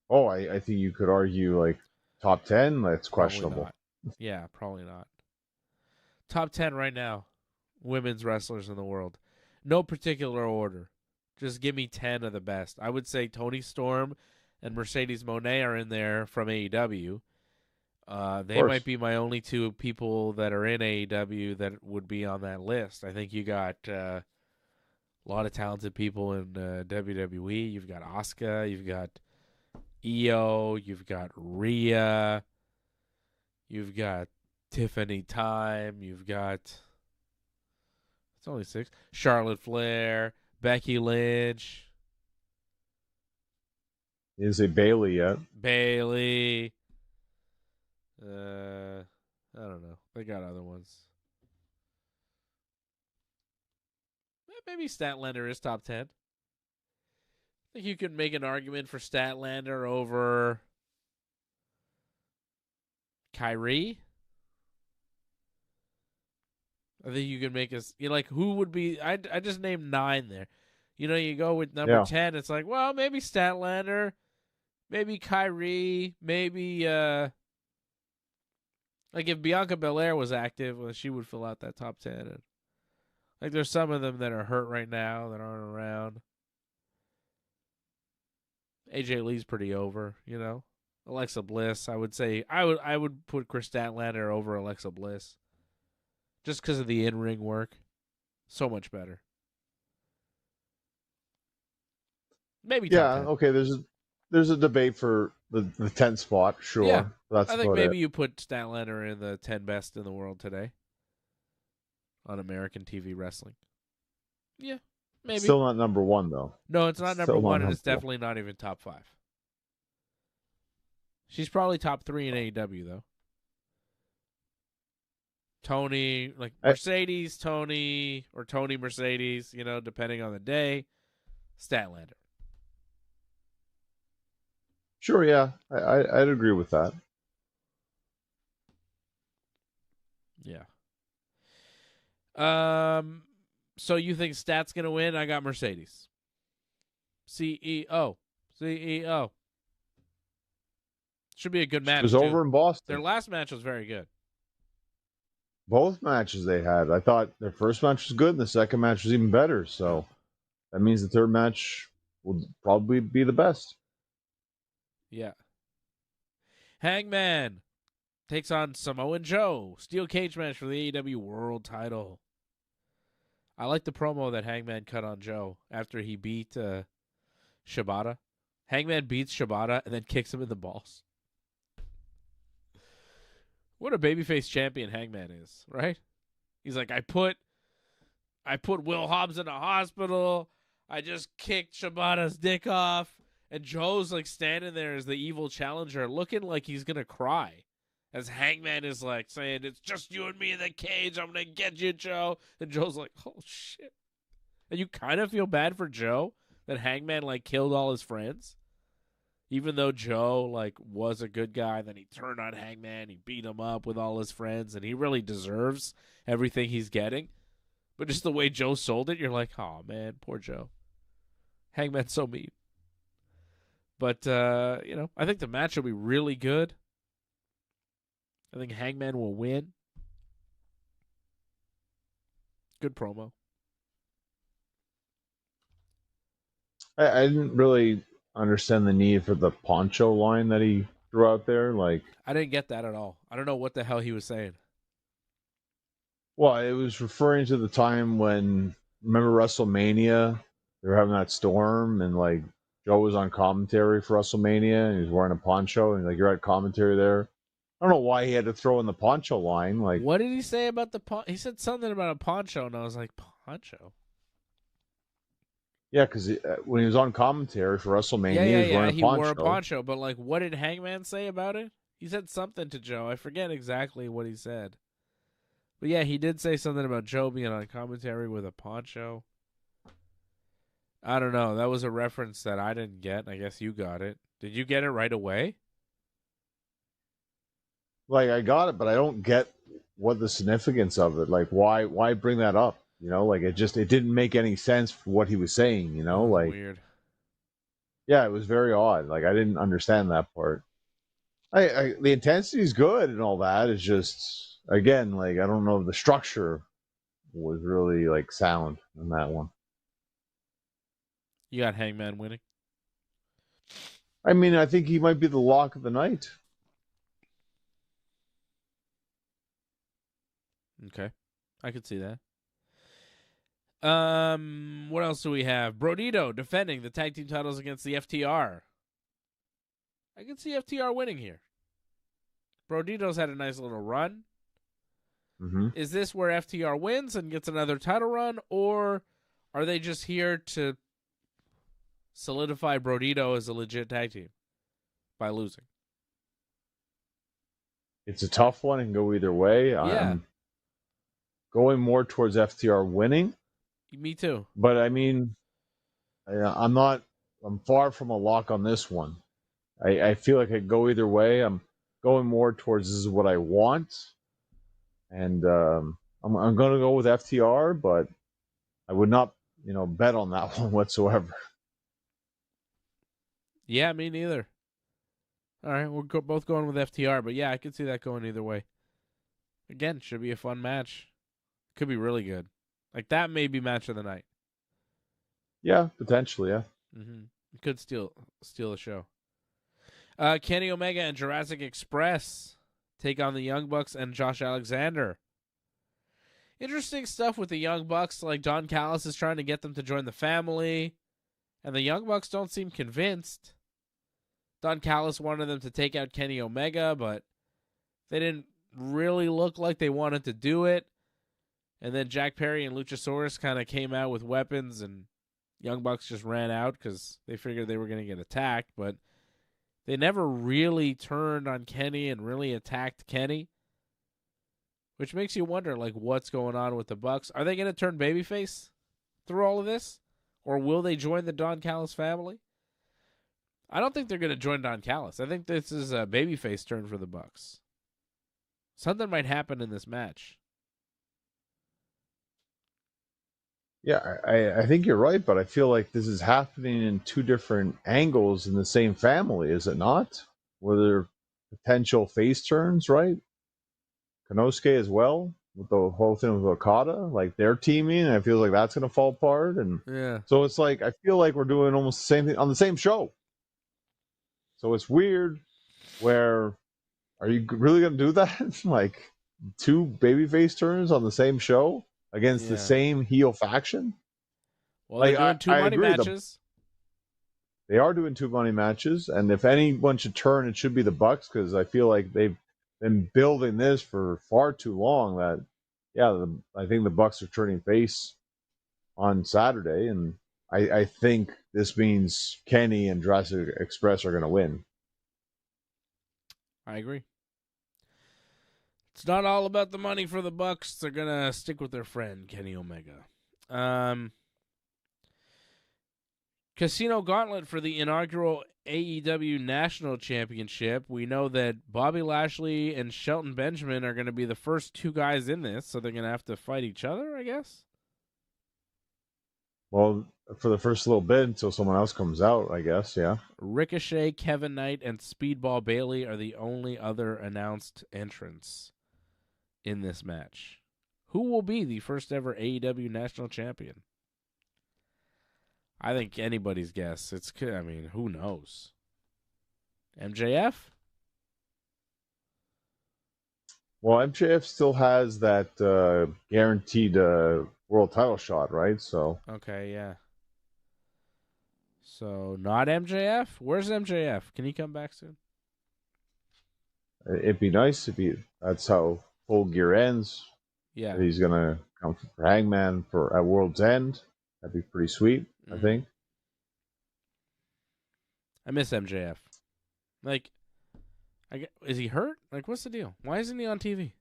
Oh, I think you could argue like top 10. That's questionable. Yeah, probably not. Top 10 right now, women's wrestlers in the world. No particular order. Just give me 10 of the best. I would say Toni Storm and Mercedes Moné are in there from AEW. They might be my only two people that are in AEW that would be on that list. I think you got a lot of talented people in WWE. You've got Asuka. You've got Io. You've got Rhea. You've got Tiffany Time. You've got... It's only 6. Charlotte Flair. Becky Lynch. Is it Bailey yet? Bailey. I don't know. They got other ones. Maybe Statlander is top 10. think you could make an argument for Statlander over Kyrie. I think you could make us who would be? I just named 9 there. You go with number 10. It's like, well, maybe Statlander, maybe Kyrie, maybe if Bianca Belair was active, well, she would fill out that top 10. And, there's some of them that are hurt right now that aren't around. AJ Lee's pretty over, Alexa Bliss, I would say I would put Kris Statlander over Alexa Bliss. Just because of the in-ring work. So much better. Maybe top 10. Okay, there's a debate for the 10th spot, sure. Yeah, that's I think maybe you put Statlander in the 10 best in the world today on American TV wrestling. Yeah, maybe. Still not number 1, though. No, it's not number 1, and it's definitely not even top 5. She's probably top 3 in AEW, though. Tony, Mercedes, Tony, or Tony Mercedes, depending on the day. Statlander. Sure, yeah. I'd agree with that. Yeah. So you think Stat's going to win? I got Mercedes. CEO. Should be a good match. It was over in Boston. Their last match was very good. Both matches they had. I thought their first match was good and the second match was even better. So that means the third match will probably be the best. Yeah. Hangman takes on Samoa Joe. Steel cage match for the AEW World Title. I like the promo that Hangman cut on Joe after he beat Shibata. Hangman beats Shibata and then kicks him in the balls. What a babyface champion Hangman is, right? He's like, I put Will Hobbs in a hospital. I just kicked Shibata's dick off. And Joe's standing there as the evil challenger, looking like he's going to cry. As Hangman is saying, it's just you and me in the cage. I'm going to get you, Joe. And Joe's like, oh, shit. And you kind of feel bad for Joe that Hangman, killed all his friends. Even though Joe, was a good guy, then he turned on Hangman, he beat him up with all his friends, and he really deserves everything he's getting. But just the way Joe sold it, you're like, oh, man, poor Joe. Hangman's so mean. But, I think the match will be really good. I think Hangman will win. Good promo. I didn't really understand the need for the poncho line that he threw out there. I didn't get that at all. I don't know what the hell he was saying. Well, it was referring to the time when, remember WrestleMania? They were having that storm, and Joe was on commentary for WrestleMania, and he was wearing a poncho, and you're at commentary there. I don't know why he had to throw in the poncho line. What did he say about the poncho? He said something about a poncho, and I was like, poncho? Yeah, because when he was on commentary for WrestleMania, he was wearing a poncho. He wore a poncho, but what did Hangman say about it? He said something to Joe. I forget exactly what he said. But yeah, he did say something about Joe being on commentary with a poncho. I don't know. That was a reference that I didn't get. I guess you got it. Did you get it right away? I got it, but I don't get what the significance of it. Why bring that up? It didn't make any sense for what he was saying, Weird. Yeah, it was very odd. I didn't understand that part. The intensity is good and all that. It's just, again, I don't know if the structure was really sound in that one. You got Hangman winning? I mean, I think he might be the lock of the night. Okay. I could see that. What else do we have? Brodido defending the tag team titles against the FTR. I can see FTR winning here. Brodido's had a nice little run. Mm-hmm. Is this where FTR wins and gets another title run, or are they just here to solidify Brodido as a legit tag team by losing? It's a tough one and go either way. Yeah. I'm going more towards FTR winning. Me too. But I mean, I'm not I'm far from a lock on this one. I feel like I could go either way. I'm going more towards this is what I want, and I'm going to go with FTR, but I would not, bet on that one whatsoever. Yeah, me neither. All right, we're both going with FTR, but yeah, I could see that going either way. Again, should be a fun match. Could be really good. Like, that may be match of the night. Yeah, potentially, yeah. Mm-hmm. Could steal the show. Kenny Omega and Jurassic Express take on the Young Bucks and Josh Alexander. Interesting stuff with the Young Bucks. Like, Don Callis is trying to get them to join the family, and the Young Bucks don't seem convinced. Don Callis wanted them to take out Kenny Omega, but they didn't really look like they wanted to do it. And then Jack Perry and Luchasaurus kind of came out with weapons, and Young Bucks just ran out because they figured they were going to get attacked. But they never really turned on Kenny and really attacked Kenny, which makes you wonder, like, what's going on with the Bucks? Are they going to turn babyface through all of this? Or will they join the Don Callis family? I don't think they're going to join Don Callis. I think this is a babyface turn for the Bucks. Something might happen in this match. Yeah, I think you're right, but I feel like this is happening in two different angles in the same family, is it not? Where there potential face turns, right? Konosuke as well, with the whole thing with Okada, like they're teaming, and I feel like that's going to fall apart. And yeah, so it's like I feel like we're doing almost the same thing on the same show. So it's weird. Where are you really going to do that? Like two babyface turns on the same show against the same heel faction? Well, they're doing two money matches. They are doing two money matches, and if anyone should turn, it should be the Bucks, because I feel like they've been building this for far too long. That, I think the Bucks are turning face on Saturday, and I think this means Kenny and Jurassic Express are going to win. I agree. It's not all about the money for the Bucks. They're going to stick with their friend, Kenny Omega. Casino Gauntlet for the inaugural AEW National Championship. We know that Bobby Lashley and Shelton Benjamin are going to be the first two guys in this, so they're going to have to fight each other, I guess? Well, for the first little bit until someone else comes out, I guess, yeah. Ricochet, Kevin Knight, and Speedball Bailey are the only other announced entrants in this match. Who will be the first ever AEW National Champion? I think anybody's guess. Who knows? MJF? Well, MJF still has that guaranteed world title shot, right? So okay, yeah. So not MJF? Where's MJF? Can he come back soon? It'd be nice if that's how Full Gear ends. Yeah, he's gonna come for Hangman at World's End. That'd be pretty sweet, I think. I miss MJF. Like, is he hurt? Like, what's the deal? Why isn't he on TV?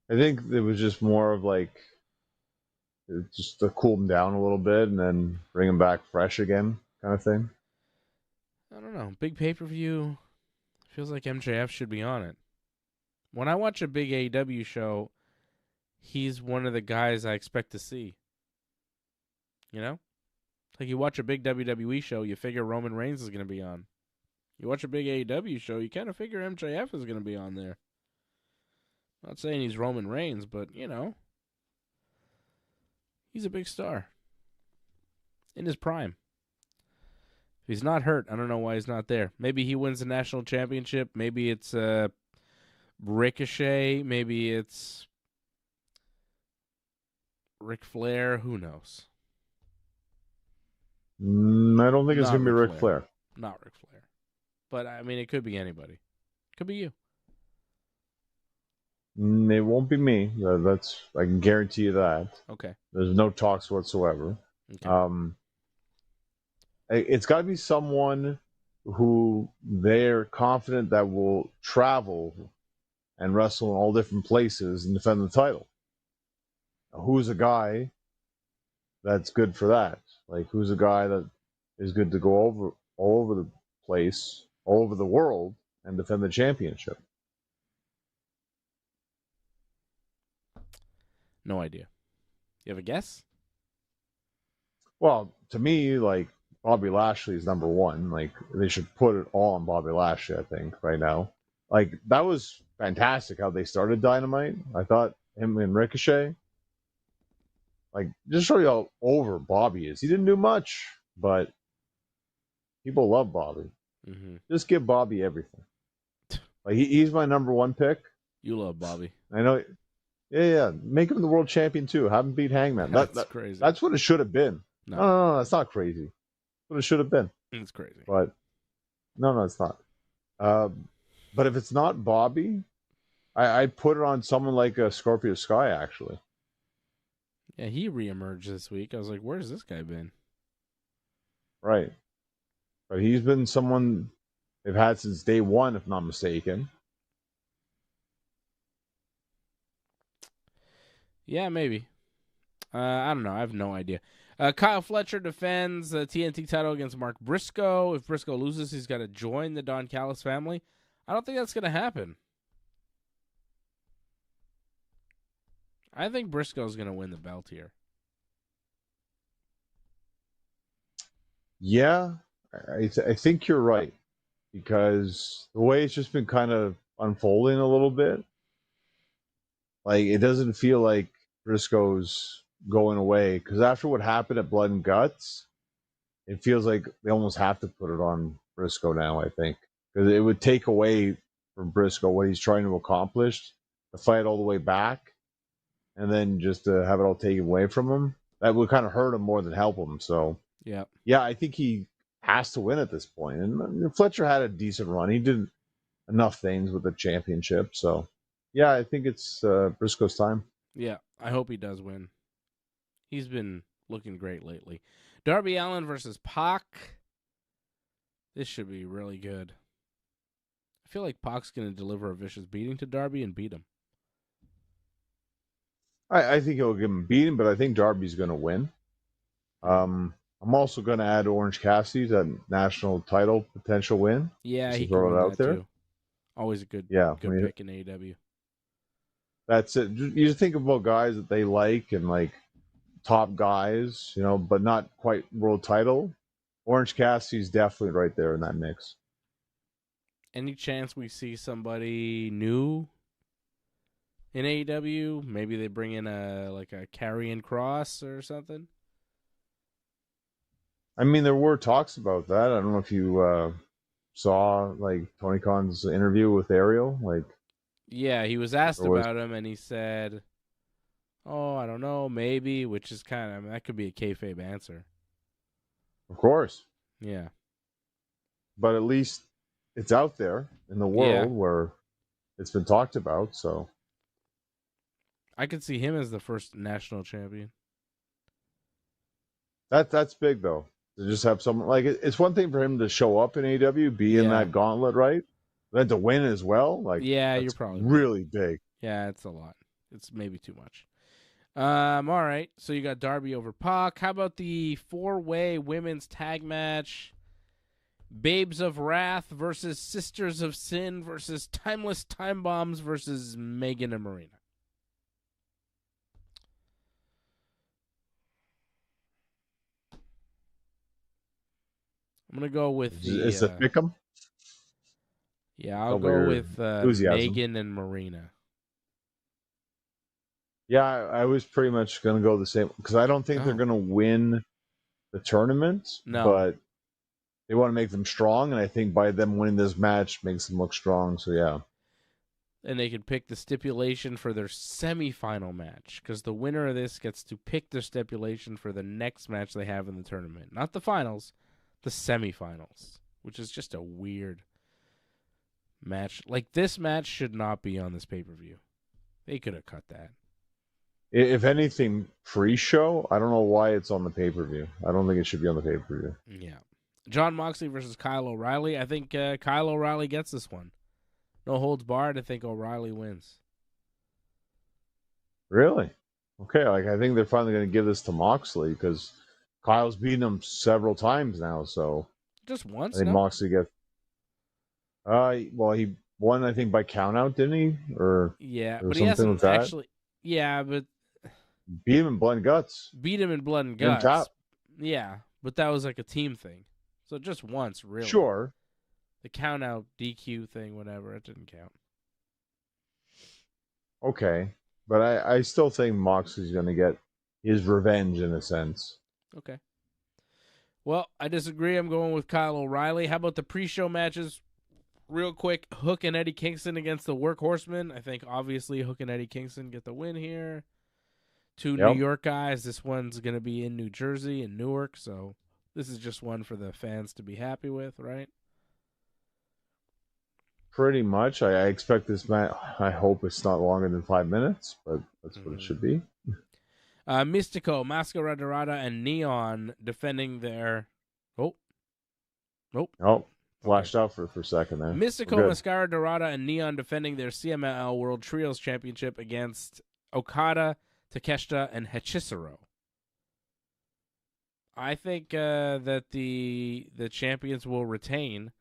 I think it was just more of like, just to cool him down a little bit and then bring him back fresh again, kind of thing. I don't know. Big pay-per-view. Feels like MJF should be on it. When I watch a big AEW show, he's one of the guys I expect to see. You know? Like, you watch a big WWE show, you figure Roman Reigns is going to be on. You watch a big AEW show, you kind of figure MJF is going to be on there. Not saying he's Roman Reigns, but, he's a big star. In his prime. If he's not hurt, I don't know why he's not there. Maybe he wins the national championship. Maybe it's Ricochet. Maybe it's Ric Flair. Who knows? I don't think it's going to be Ric Flair. Not Ric Flair. But, it could be anybody. It could be you. It won't be me. I can guarantee you that. Okay. There's no talks whatsoever. Okay. It's got to be someone who they're confident that will travel and wrestle in all different places and defend the title. Who's a guy that's good for that? Like, who's a guy that is good to go all over the place, all over the world, and defend the championship? No idea. You have a guess? Well, to me, like, Bobby Lashley is number one. Like, they should put it all on Bobby Lashley, I think, right now. Like, that was fantastic how they started Dynamite. I thought him and Ricochet, like, just show you how over Bobby is. He didn't do much, but people love Bobby. Mm-hmm. Just give Bobby everything. Like, he's my number one pick. You love Bobby. I know. Yeah. Make him the world champion, too. Have him beat Hangman. That's crazy. That's what it should have been. No, that's not crazy. That's what it should have been. It's crazy. But, no, it's not. But if it's not Bobby, I'd put it on someone like a Scorpio Sky, actually. Yeah, he reemerged this week. I was like, where's this guy been? Right. But he's been someone they've had since day one, if not mistaken. Yeah, maybe. I don't know. I have no idea. Kyle Fletcher defends the TNT title against Mark Briscoe. If Briscoe loses, he's got to join the Don Callis family. I don't think that's going to happen. I think Briscoe's going to win the belt here. Yeah, I think you're right. Because the way it's just been kind of unfolding a little bit, like, it doesn't feel like Briscoe's going away. Because after what happened at Blood and Guts, it feels like they almost have to put it on Briscoe now, I think. Because it would take away from Briscoe what he's trying to accomplish, to fight all the way back, and then just to have it all taken away from him. That would kind of hurt him more than help him. So, yeah, I think he has to win at this point. And Fletcher had a decent run. He did enough things with the championship. So, yeah, I think it's Briscoe's time. Yeah, I hope he does win. He's been looking great lately. Darby Allin versus Pac. This should be really good. I feel like Pac's going to deliver a vicious beating to Darby and beat him. I think he'll give him a beating, but I think Darby's going to win. I'm also going to add Orange Cassidy to that national title potential win. Yeah, he can win that too. Always a good pick in AEW. That's it. You think about guys that they like and like top guys, but not quite world title. Orange Cassidy's definitely right there in that mix. Any chance we see somebody new in AEW? Maybe they bring in a Karrion Kross or something? I mean, there were talks about that. I don't know if you saw Tony Khan's interview with Ariel. Yeah, he was asked about him, and he said, "Oh, I don't know, maybe," which is that could be a kayfabe answer. Of course. Yeah. But at least it's out there in the world where it's been talked about, so. I could see him as the first national champion. That's big, though. To just have someone, it's one thing for him to show up in AEW, be in that gauntlet, right? Then to win as well, you're probably really big. Yeah, it's a lot. It's maybe too much. All right, so you got Darby over Pac. How about the 4-way women's tag match? Babes of Wrath versus Sisters of Sin versus Timeless Time Bombs versus Megan and Marina. I'm going to go with Is it Pick'em? Yeah, I'll go with Megan and Marina. Yeah, I was pretty much going to go the same, because I don't think they're going to win the tournament. No. But they want to make them strong, and I think by them winning this match makes them look strong, so yeah. And they could pick the stipulation for their semifinal match, because the winner of this gets to pick their stipulation for the next match they have in the tournament. Not the finals, the semifinals, which is just a weird match. This match should not be on this pay-per-view. They could have cut that. If anything, pre-show, I don't know why it's on the pay-per-view. I don't think it should be on the pay-per-view. Yeah. John Moxley versus Kyle O'Reilly. I think Kyle O'Reilly gets this one. No holds barred. I think O'Reilly wins. Really? Okay, I think they're finally going to give this to Moxley, because Kyle's beaten him several times now, so just once. I think Moxley gets. Well, he won, I think, by countout, didn't he? Or but he hasn't actually. Yeah, but beat him in blood and guts. Beat him in blood and guts. Yeah, but that was like a team thing, so just once, really. Sure. The countout DQ thing, whatever, it didn't count. Okay, but I still think Moxley's going to get his revenge in a sense. Okay. Well, I disagree. I'm going with Kyle O'Reilly. How about the pre-show matches? Real quick, Hook and Eddie Kingston against the Workhorsemen. I think, obviously, Hook and Eddie Kingston get the win here. Two New York guys. This one's going to be in New Jersey and Newark, so this is just one for the fans to be happy with, right? Pretty much. I expect this match. I hope it's not longer than 5 minutes, but that's what it should be. Mystico, Mascara Dorada, and Neon defending their. Flashed out for a second there. Mystico, Mascara Dorada, and Neon defending their CMLL World Trios Championship against Okada, Takeshita, and Hechicero. I think that the champions will retain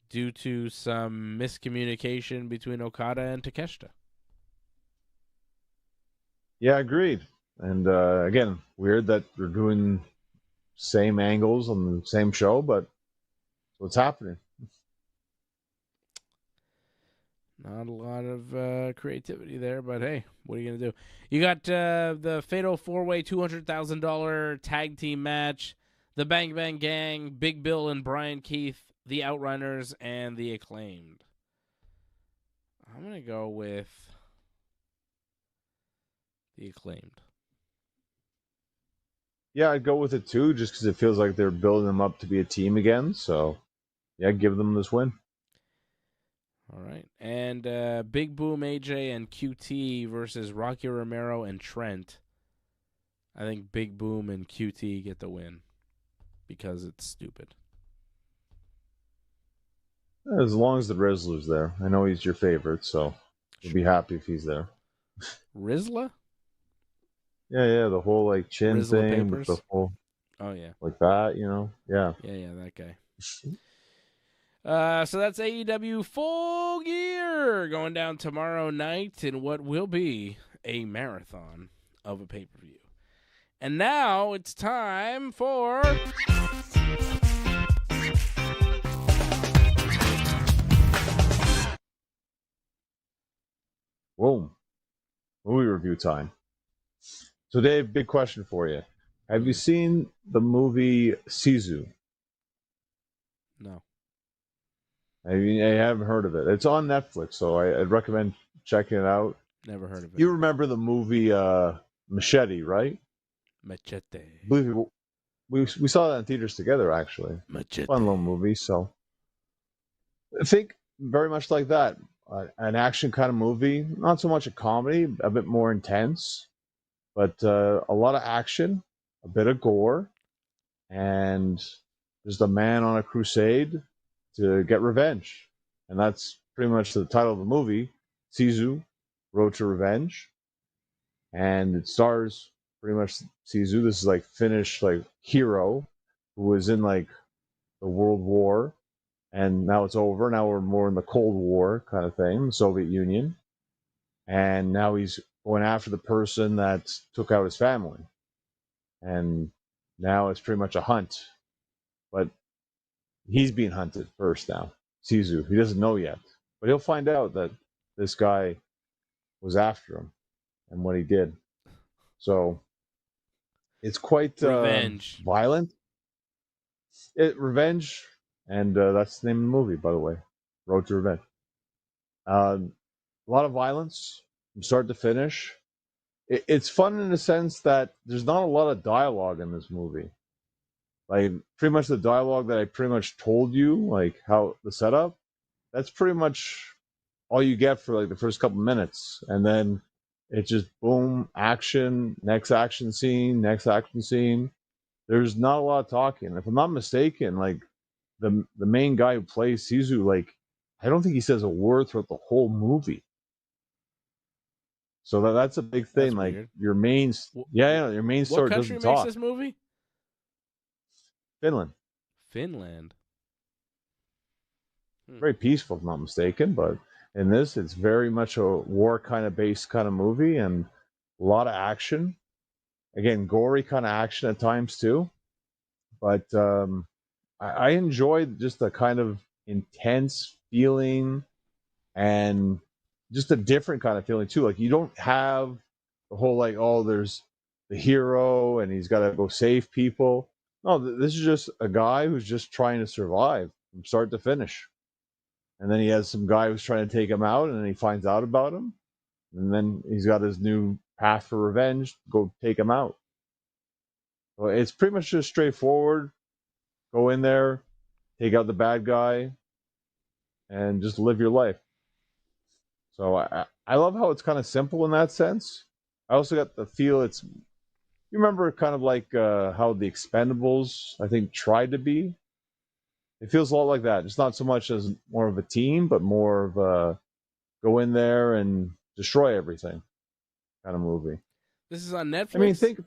due to some miscommunication between Okada and Takeshita. Yeah, agreed. And again, weird that they're doing same angles on the same show, but what's happening? Not a lot of creativity there, but hey, what are you going to do? You got the Fatal 4-Way $200,000 tag team match, the Bang Bang Gang, Big Bill and Brian Keith, the Outrunners, and the Acclaimed. I'm going to go with the Acclaimed. Yeah, I'd go with it too, just because it feels like they're building them up to be a team again. So, yeah, give them this win. All right. And Big Boom AJ and QT versus Rocky Romero and Trent. I think Big Boom and QT get the win because it's stupid. As long as the Rizzler's there. I know he's your favorite, so you'll be happy if he's there. Rizzler? Yeah, the whole like chin Rizzler thing Papers? with the whole. Oh yeah. Like that, Yeah. Yeah, that guy. So that's AEW Full Gear going down tomorrow night in what will be a marathon of a pay-per-view. And now it's time for Whoa. Movie review time. So Dave, big question for you. Have you seen the movie Sisu? No. I haven't heard of it. It's on Netflix, so I'd recommend checking it out. Never heard of it. You remember the movie Machete, right? Machete. We saw that in theaters together, actually. Machete. Fun little movie. So I think very much like that. An action kind of movie. Not so much a comedy, a bit more intense. But a lot of action, a bit of gore, and just a man on a crusade to get revenge. And that's pretty much the title of the movie, Sisu, Road to Revenge. And it stars pretty much Sisu. This is like Finnish like hero who was in like the World War, and now it's over. Now we're more in the Cold War kind of thing, the Soviet Union. And now he's going after the person that took out his family. And now it's pretty much a hunt. But he's being hunted first now. Sisu. He doesn't know yet. But he'll find out that this guy was after him and what he did. So it's quite violent. Revenge. And that's the name of the movie, by the way. Road to Revenge. A lot of violence from start to finish. It's fun in the sense that there's not a lot of dialogue in this movie. Like, pretty much the dialogue that I pretty much told you, like how the setup, that's pretty much all you get for like the first couple minutes. And then it's just boom, action, next action scene. There's not a lot of talking. If I'm not mistaken, like the main guy who plays Sisu, like, I don't think he says a word throughout the whole movie. So that's a big thing. That's like weird. your main story doesn't talk. What country makes this movie? Finland. Finland. Very peaceful, if I'm not mistaken, but in this, it's very much a war kind of based kind of movie and a lot of action. Again, gory kind of action at times too. But I enjoyed just the kind of intense feeling and just a different kind of feeling too. Like, you don't have the whole like, oh, there's the hero and he's got to go save people. No, this is just a guy who's just trying to survive from start to finish. And then he has some guy who's trying to take him out, and then he finds out about him. And then he's got his new path for revenge, go take him out. So it's pretty much just straightforward. Go in there, take out the bad guy, and just live your life. So I love how it's kind of simple in that sense. I also got the feel you remember kind of like how the Expendables, I think, tried to be? It feels a lot like that. It's not so much as more of a team, but more of a go in there and destroy everything kind of movie. This is on Netflix?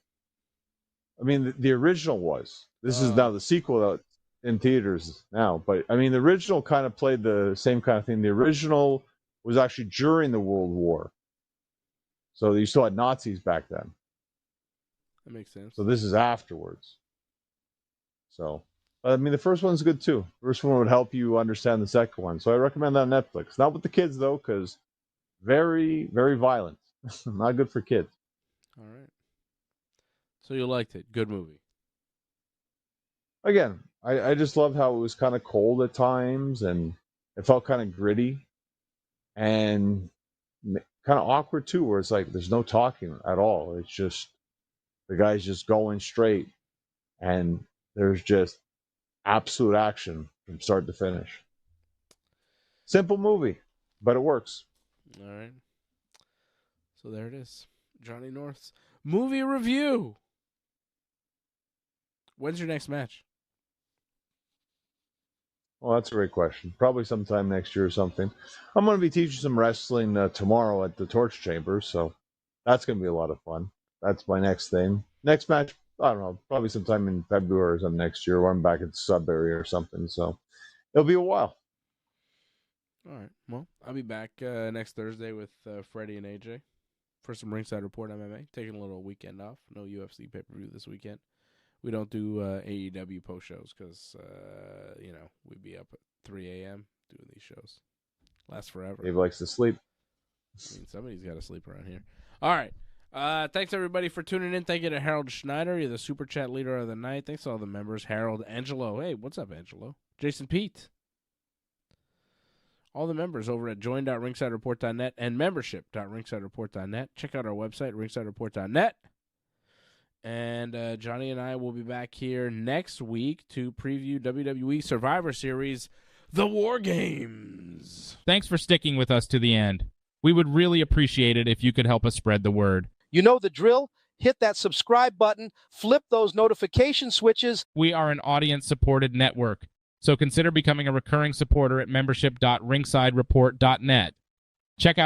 The original was. This is now the sequel out in theaters now. But, the original kind of played the same kind of thing. The original was actually during the World War. So you still had Nazis back then. That makes sense. So this is afterwards. So... the first one's good too. The first one would help you understand the second one. So I recommend that on Netflix. Not with the kids though, because very, very violent. Not good for kids. All right. So you liked it. Good movie. Again, I just love how it was kind of cold at times and it felt kind of gritty and kind of awkward too, where it's like there's no talking at all. It's just the guy's just going straight and there's just absolute action from start to finish. Simple movie, but it works. All right. So there it is. Johnny North's movie review. When's your next match? Well, that's a great question. Probably sometime next year or something. I'm going to be teaching some wrestling tomorrow at the Torch Chamber, so that's going to be a lot of fun. That's my next thing. Next match, I don't know, probably sometime in February or something next year, or I'm back at Sudbury or something. So it'll be a while. All right. Well, I'll be back next Thursday with Freddie and AJ for some Ringside Report MMA. Taking a little weekend off. No UFC pay-per-view this weekend. We don't do AEW post shows because, we'd be up at 3 a.m. doing these shows. Last forever. Dave likes to sleep. Somebody's got to sleep around here. All right. Thanks, everybody, for tuning in. Thank you to Harold Schneider. You're the Super Chat leader of the night. Thanks to all the members. Harold, Angelo. Hey, what's up, Angelo? Jason Pete. All the members over at join.ringsidereport.net and membership.ringsidereport.net. Check out our website, ringsidereport.net. And Johnny and I will be back here next week to preview WWE Survivor Series, The WarGames. Thanks for sticking with us to the end. We would really appreciate it if you could help us spread the word. You know the drill. Hit that subscribe button. Flip those notification switches. We are an audience-supported network, so consider becoming a recurring supporter at membership.ringsidereport.net. Check out